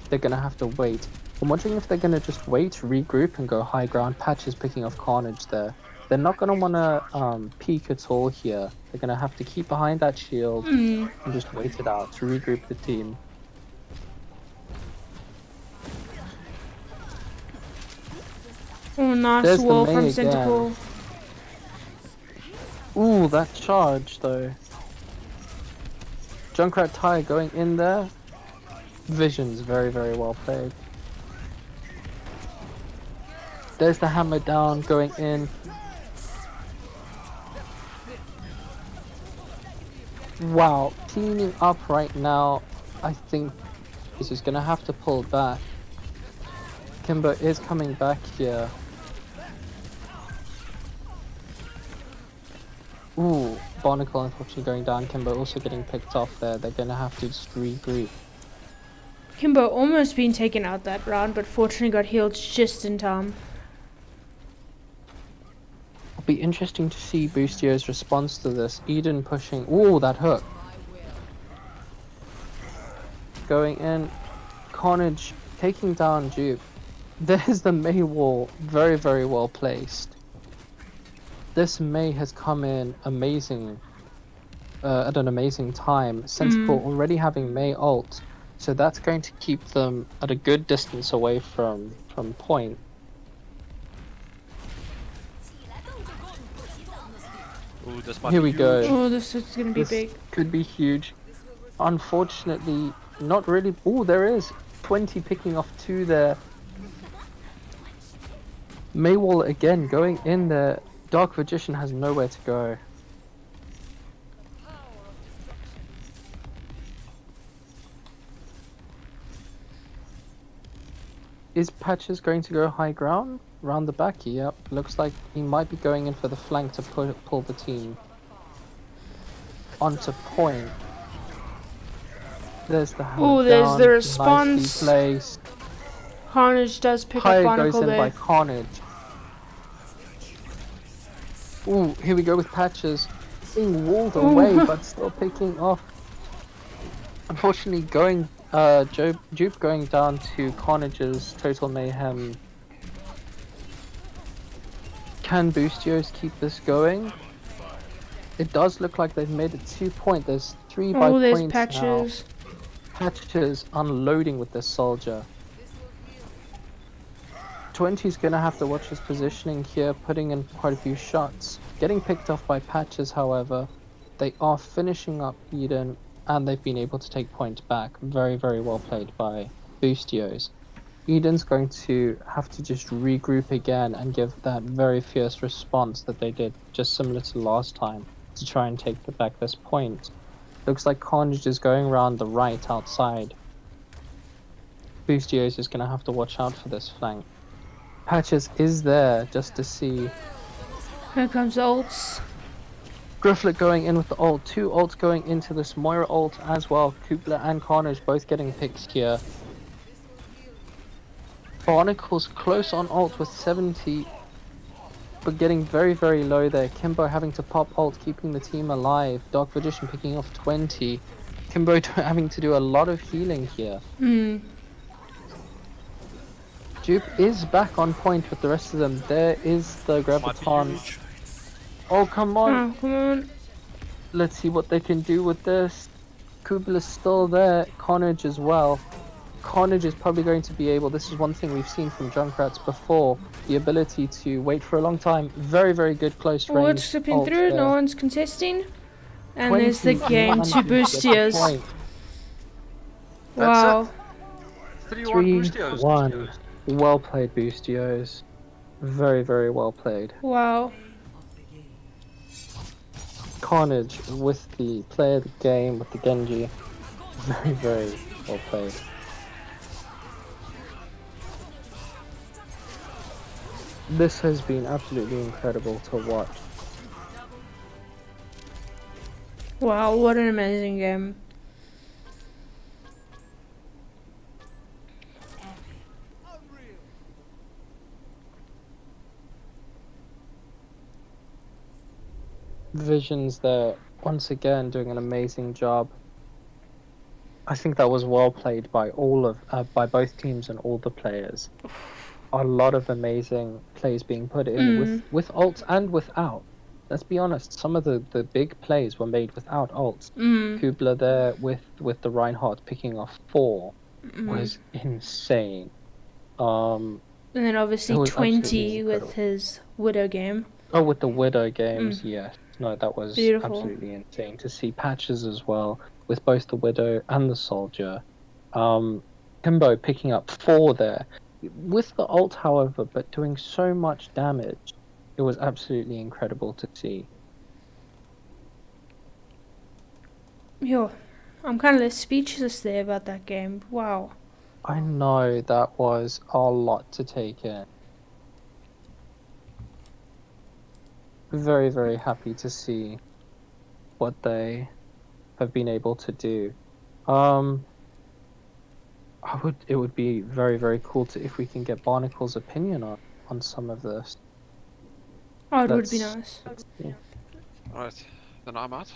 they're gonna have to wait. I'm wondering if they're gonna just wait, regroup, and go high ground. Patches picking off Carnage there. They're not gonna wanna peek at all here. They're gonna have to keep behind that shield Mm. and just wait it out to regroup the team. Oh, nice There's the wall Mei from again. Centaur. Ooh, that charge though. Junkrat Tire going in there. Vision's very, very well played. There's the hammer down going in. Wow, teaming up right now. I think this is gonna have to pull back. Kimbo is coming back here. Ooh, Barnacle unfortunately going down. Kimbo also getting picked off there. They're gonna have to just regroup. Kimbo almost been taken out that round, but fortunately got healed just in time. It'll be interesting to see Boostio's response to this. Eden pushing. Ooh, that hook. Going in. Carnage taking down Dupe. There's the Mei wall. Very, very well placed. This Mei has come in amazing. At an amazing time. Sensible already having Mei ult. So that's going to keep them at a good distance away from point. Ooh, this might Here be we go. huge. Oh, this is gonna be This big. could be huge. Unfortunately, not really. Oh, there is 20 picking off 2 there. Maywall again going in there. Dark Magician has nowhere to go. Is Patches going to go high ground? Round the back? Yep. Looks like he might be going in for the flank to pull the team onto point. There's the hammer Oh, there's down, the response. nicely placed. Carnage does pick High up goes Barnacle in by there. Carnage. Ooh, here we go with Patches. Being walled away, but still picking off. Unfortunately, Jupe going down to Carnage's Total Mayhem. Can Boostios keep this going? It does look like they've made it 2 point. There's 3 by Oh, there's points Patches. now. Patches unloading with this soldier. 20's gonna have to watch his positioning here, putting in quite a few shots. Getting picked off by Patches, however. They are finishing up Eden, and they've been able to take points back. Very, very well played by Boostios. Eden's going to have to just regroup again and give that very fierce response that they did, just similar to last time, to try and take back this point. Looks like Carnage is going around the right outside. Boostios is going to have to watch out for this flank. Patches is there just to see. Here comes ults. Grifflet going in with the ult. 2 ults going into this Moira ult as well. Kupla and Carnage both getting picks here. Barnacle's close on ult with 70, but getting very, very low there. Kimbo having to pop ult, keeping the team alive. Dark Magician picking off 20. Kimbo having to do a lot of healing here. Jupe is back on point with the rest of them. There is the Graviton. Oh, come on. Oh, come on. Let's see what they can do with this. Kubla's still there. Carnage as well. Carnage is probably going to be able, this is one thing we've seen from Junkrats before, the ability to wait for a long time. Very, very good close range. Oh, it's slipping ult through. there. No one's contesting. And there's the 20 game managed to get the Boostios. point. That's Wow. it. 3-1 3-1. Boostios. Well played, Boostios. Very, very well played. Wow. Carnage with the play of the game, with the Genji. Very, very well played. This has been absolutely incredible to watch. Wow, what an amazing game. Visions there, once again, doing an amazing job. I think that was well played by by both teams and all the players. A lot of amazing plays being put in with ults and without. Let's be honest, some of the big plays were made without ults. Kubla there with the Reinhardt picking off 4 was insane. And then It obviously was 20 absolutely with incredible. his Widow game. Oh, with the Widow games, yes. No, that was Beautiful. absolutely insane to see Patches as well with both the Widow and the Soldier. Kimbo picking up 4 there. With the ult, however, but doing so much damage, it was absolutely incredible to see. Yo, I'm kind of speechless there about that game. Wow. I know that was a lot to take in. Very, very happy to see what they have been able to do. It would be very, very cool to if we can get Barnacle's opinion on some of this. Oh, it would be Let's- nice. let's see. Alright, then I'm out.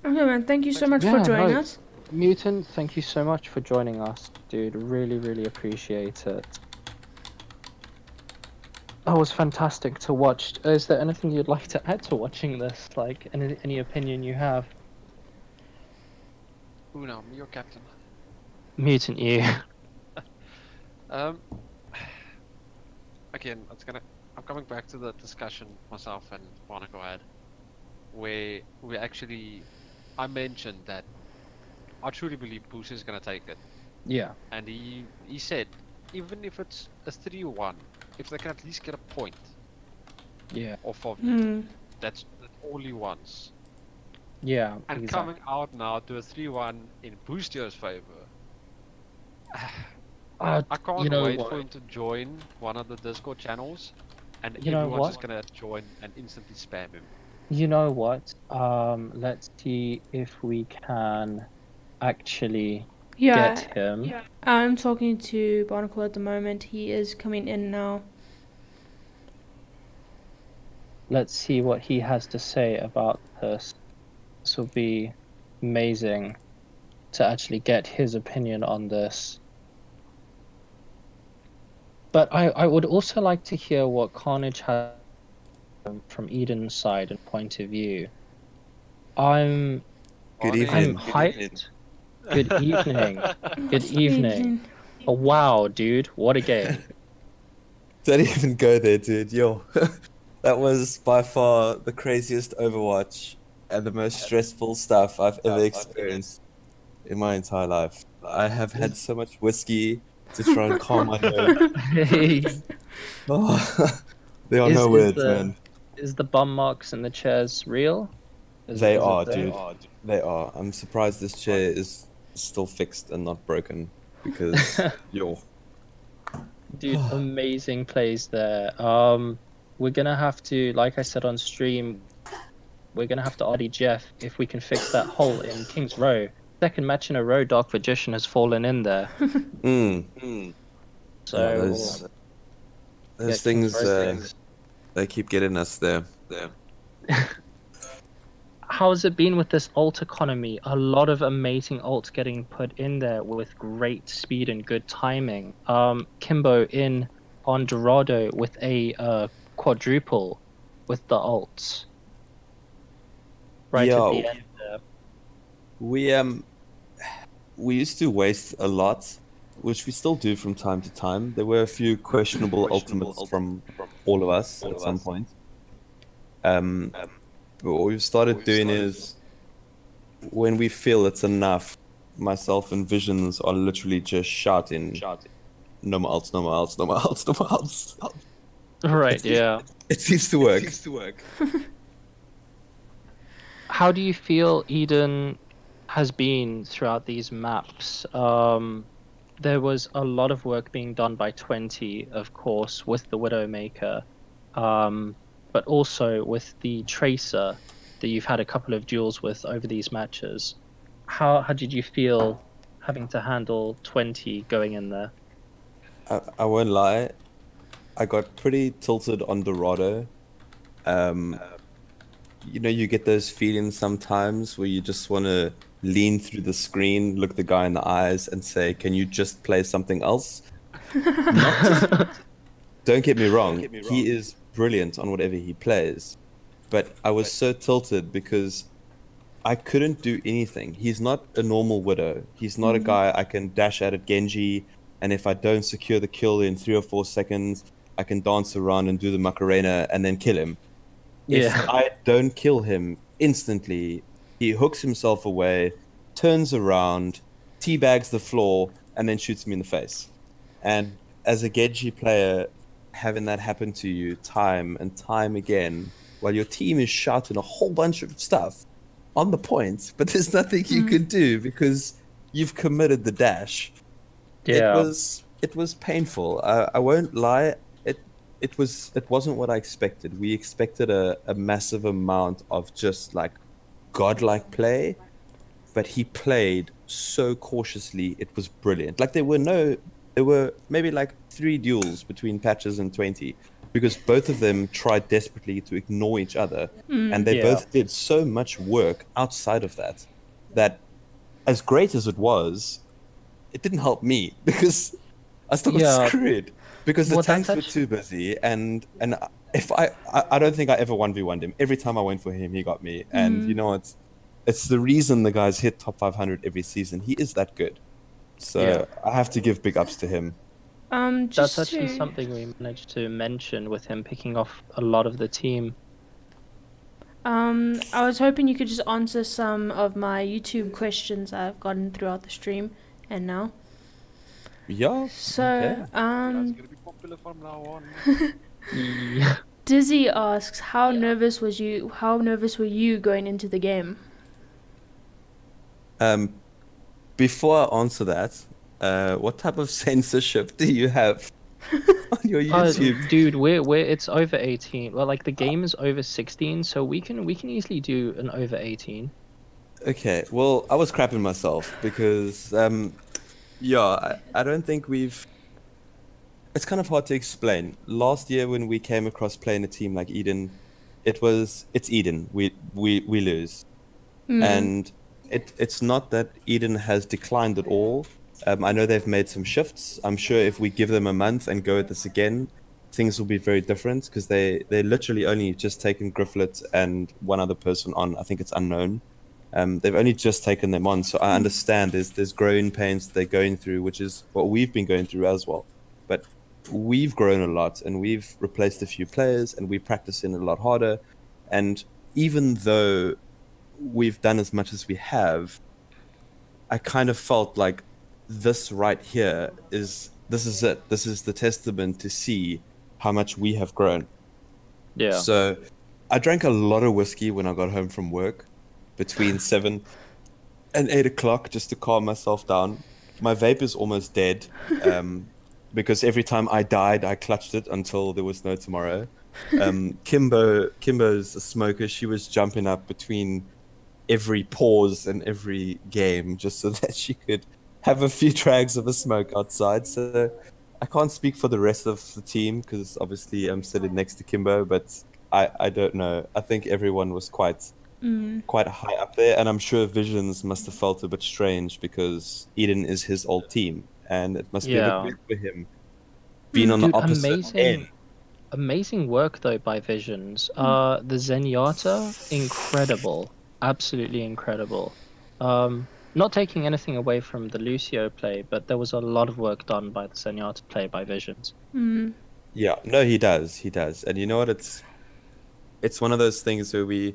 Okay, man. Thank you so much Yeah, for joining no. us. Mutant, thank you so much for joining us, dude. Really, really appreciate it. That was fantastic to watch. Is there anything you'd like to add to watching this? Like, any opinion you have? Who now? Me or Captain? Mutant, you. Again, I'm coming back to the discussion myself and Barnacle had, where I mentioned that I truly believe Boost is gonna take it, Yeah. and he said, even if it's a 3-1, if they can at least get a point Yeah. off of Hmm. you, that's all he wants. Yeah. And exactly. coming out now to a 3-1 in Boostio's favor. I can't you know wait what? for him to join one of the Discord channels, and You know everyone's what? just gonna join and instantly spam him. You know what? Let's see if we can actually Yeah, get him. I'm talking to Barnacle at the moment. He is coming in now. Let's see what he has to say about this. This will be amazing to actually get his opinion on this. But I would also like to hear what Carnage has from Eden's side and point of view. I'm Good Morning. evening. hyped. Good evening. Good evening. Evening. Oh, wow, dude, what a game. Don't even go there, dude. Yo, that was by far the craziest Overwatch and the most stressful stuff I've ever experienced in my entire life. I have had so much whiskey to try and calm my nerves. Oh, there are no words, man. Is the bum marks in the chairs real? They Is it are, there? dude. They are. I'm surprised this chair is still fixed and not broken because, yo. Dude, amazing plays there. We're gonna have to, like I said on stream, we're gonna have to RD Jeff if we can fix that hole in King's Row. Second match in a row, Dark Magician has fallen in there. So Yeah, those get things, King's Row fixed. they keep getting us there. How's it been with this ult economy? A lot of amazing ults getting put in there with great speed and good timing. Kimbo in on Dorado with a quadruple with the ults. Right at the Yeah. end there. We used to waste a lot, which we still do from time to time. There were a few questionable ultimates from all of us at some point. But what we've started doing is when we feel it's enough, myself and Visions are literally just shouting, no more ults, no more ults, no more ults, no more ults. Right, yeah. It seems to work. How do you feel Eden has been throughout these maps? There was a lot of work being done by 20, of course, with the Widowmaker, but also with the Tracer that you've had a couple of duels with over these matches. How did you feel having to handle 20 going in there? I won't lie, I got pretty tilted on Dorado. You know, you get those feelings sometimes where you just want to lean through the screen, look the guy in the eyes, and say, "Can you just play something else?" Don't get me wrong, he is brilliant on whatever he plays, but I was so tilted because I couldn't do anything. He's not a normal Widow. He's not a guy I can dash at Genji, and if I don't secure the kill in 3 or 4 seconds, I can dance around and do the Macarena and then kill him. If Yeah. I don't kill him instantly, he hooks himself away, turns around, teabags the floor, and then shoots me in the face. And as a Genji player, having that happen to you time and time again, while your team is shouting a whole bunch of stuff on the point, but there's nothing you can do because you've committed the dash. Yeah. It was painful. I won't lie. It wasn't what I expected. We expected a massive amount of just like godlike play, but he played so cautiously. It was brilliant. Like there were maybe like 3 duels between Patches and 20 because both of them tried desperately to ignore each other, and they Yeah. both did so much work outside of that. That as great as it was, it didn't help me because I still got Yeah. screwed because the Well, tanks that's were too busy, and if I don't think I ever 1v1'd him. Every time I went for him, he got me, and you know it's the reason the guys hit top 500 every season. He is that good, so Yeah. I have to give big ups to him. Just That's actually to, something we managed to mention with him picking off a lot of the team. I was hoping you could just answer some of my YouTube questions I've gotten throughout the stream and now. Yeah. So, okay. That's gonna be popular from now on. Yeah. Dizzy asks, how nervous were you going into the game? Before I answer that, what type of censorship do you have on your YouTube? Dude, it's over 18. Well, like the game is over 16, so we can easily do an over 18. Okay, well, I was crapping myself because, I don't think we've. It's kind of hard to explain. Last year, when we came across playing a team like Eden, it's Eden. We lose, and it's not that Eden has declined at all. I know they've made some shifts. I'm sure if we give them a month and go at this again, things will be very different because they literally only just taken Grifflet and one other person on. I think it's unknown. They've only just taken them on, so I understand there's growing pains they're going through, which is what we've been going through as well. But we've grown a lot, and we've replaced a few players, and we practice in a lot harder. And even though we've done as much as we have, I kind of felt like this right here this is it. This is the testament to see how much we have grown. Yeah. So I drank a lot of whiskey when I got home from work between 7 and 8 o'clock just to calm myself down. My vape is almost dead because every time I died, I clutched it until there was no tomorrow. Kimbo's a smoker. She was jumping up between every pause and every game just so that she could have a few drags of a smoke outside. So I can't speak for the rest of the team because obviously I'm sitting next to Kimbo, but I don't know. I think everyone was quite high up there, and I'm sure Visions must have felt a bit strange because Eden is his old team, and it must be a bit weird for him being on the opposite end. Amazing work though by Visions. The Zenyatta, incredible, absolutely incredible. Not taking anything away from the Lucio play, but there was a lot of work done by the Zenyatta play by Visions. Yeah, no, he does, and you know what? It's one of those things where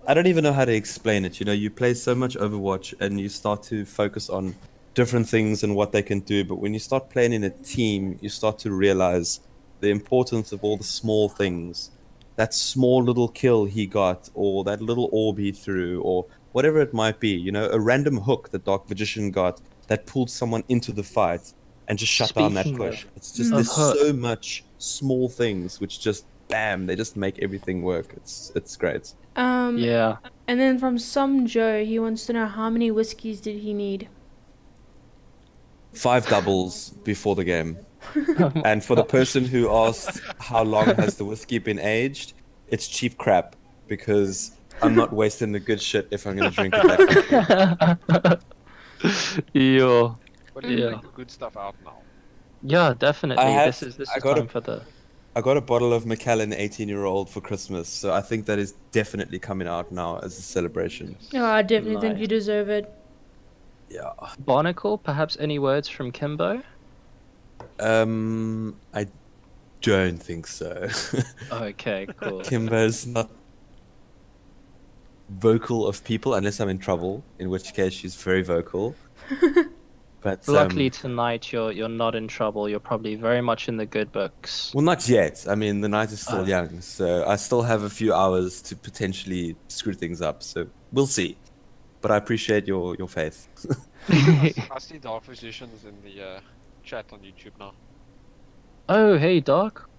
I don't even know how to explain it. You know, you play so much Overwatch and you start to focus on different things and what they can do, but when you start playing in a team, you start to realize the importance of all the small things. That small little kill he got, or that little orb he threw, or whatever it might be, you know, a random hook that Dark Magician got that pulled someone into the fight and just shut down that push. It's just there's so much small things which just bam, they just make everything work. It's great. Yeah. And then from some Joe, he wants to know how many whiskeys did he need? 5 doubles before the game. And for the person who asked how long has the whiskey been aged, it's cheap crap because I'm not wasting the good shit if I'm gonna drink it that quickly. Yeah. But you take the good stuff out now. Yeah, definitely. This is time for the. I got a bottle of Macallan 18-year-old for Christmas, so I think that is definitely coming out now as a celebration. Oh, I definitely think you deserve it. Yeah. Barnacle, perhaps any words from Kimbo? I don't think so. Okay, cool. Kimbo's not vocal of people unless I'm in trouble, in which case she's very vocal. But luckily tonight you're not in trouble. You're probably very much in the good books. Well, not yet. I mean, the night is still young, so I still have a few hours to potentially screw things up. So we'll see. But I appreciate your faith. I see Dark Physicians in the chat on YouTube now. Oh, hey, Dark.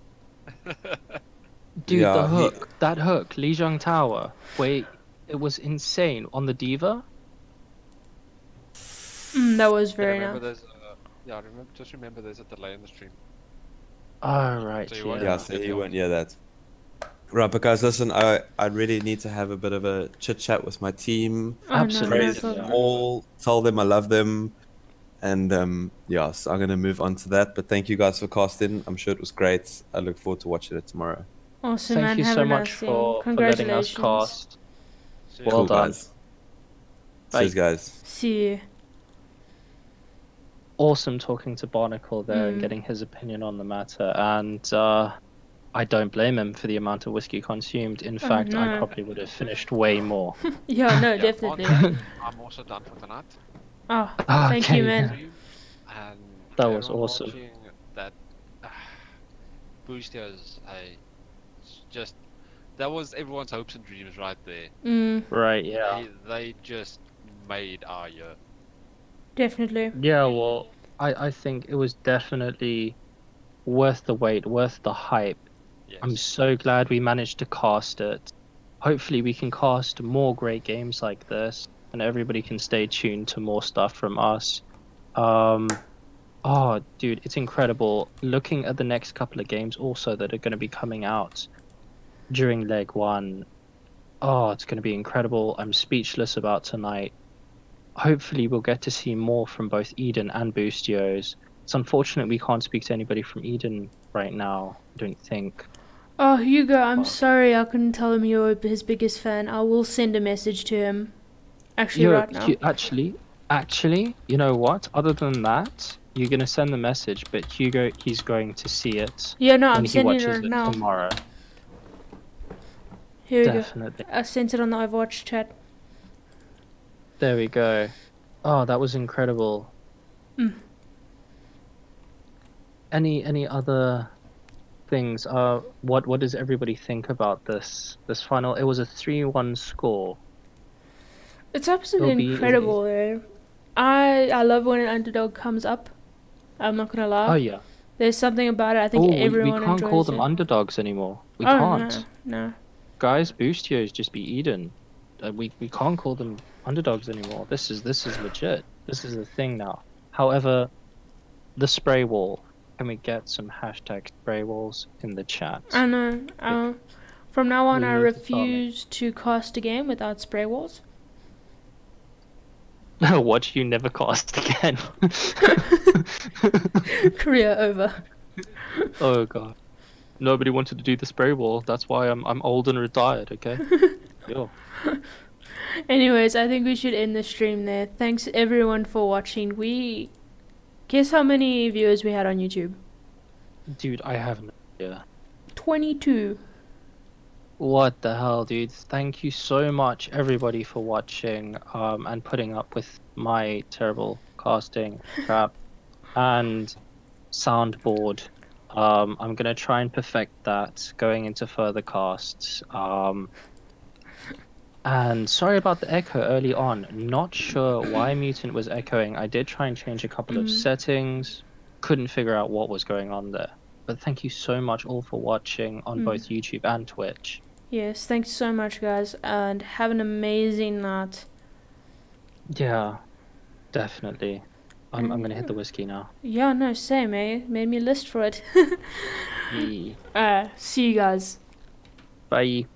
Dude, Yeah, the hook. That hook. Lijiang Tower. Wait, It was insane on the Diva. That was Yeah, very remember nice. there's just remember there's a delay in the stream. Oh right, So you won't yeah. Yeah, so he won't hear that. Right, but guys, listen, I really need to have a bit of a chit chat with my team. Oh, no, Absolutely. no Praise them problem. all, tell them I love them, and yeah, so I'm gonna move on to that. But thank you guys for casting. I'm sure it was great. I look forward to watching it tomorrow. Awesome, Thank man. you Have so a much nice day. for letting us Congratulations. cast. See ya. Well Cool, done. guys. Bye. Cheers, guys. See you. Awesome talking to Barnacle there and getting his opinion on the matter. And I don't blame him for the amount of whiskey consumed. In fact, I no. probably would have finished way more. Yeah, no, Yeah, definitely. I'm also done for tonight. Oh, thank you, Okay, man. Stream, and That to was everyone awesome. watching, that Boostios, just that was everyone's hopes and dreams right there. Right, yeah. They just made our year. Definitely. Yeah, well, I think it was definitely worth the wait, worth the hype. Yes. I'm so glad we managed to cast it. Hopefully we can cast more great games like this, and everybody can stay tuned to more stuff from us. Oh, dude, it's incredible. Looking at the next couple of games also that are going to be coming out during leg one. Oh, it's going to be incredible. I'm speechless about tonight. Hopefully we'll get to see more from both Eden and Boostios. It's unfortunate we can't speak to anybody from Eden right now, I don't think. Oh, Hugo, I'm sorry I couldn't tell him you're his biggest fan. I will send a message to him. Actually, right now. Actually, you know what? Other than that, you're going to send the message, but Hugo, he's going to see it Yeah, no, when I'm he sending watches it it now. tomorrow. Here we Definitely. go. I sent it on the Overwatch chat. There we go. Oh, that was incredible. Any other things? What does everybody think about this final? It was a 3-1 score. It's absolutely incredible, though. I love when an underdog comes up. I'm not gonna lie. Oh yeah. There's something about it. I think everyone we can't enjoys call them it. underdogs anymore. We Oh, can't. no. Guys, Boostios just be Eden. We can't call them underdogs anymore. This is legit. This is the thing now. However, the spray wall. Can we get some hashtag spray walls in the chat? I know. From now on, We I need to farm it. refuse to cast a game without spray walls. Watch you never cast again. Career over. Oh god. Nobody wanted to do the spray wall. That's why I'm old and retired. Okay. Yo. Anyways, I think we should end the stream there. Thanks everyone for watching. Guess how many viewers we had on YouTube? Dude, I have no idea. 22. What the hell, dude? Thank you so much, everybody, for watching and putting up with my terrible casting crap and soundboard. I'm gonna try and perfect that going into further casts. And sorry about the echo early on. Not sure why Mutant was echoing. I did try and change a couple of settings. Couldn't figure out what was going on there. But thank you so much all for watching on both YouTube and Twitch. Yes, thanks so much, guys, and have an amazing night. Yeah, definitely. I'm gonna hit the whiskey now. Yeah, no, same, eh? Made me list for it. Yeah. See you guys. Bye.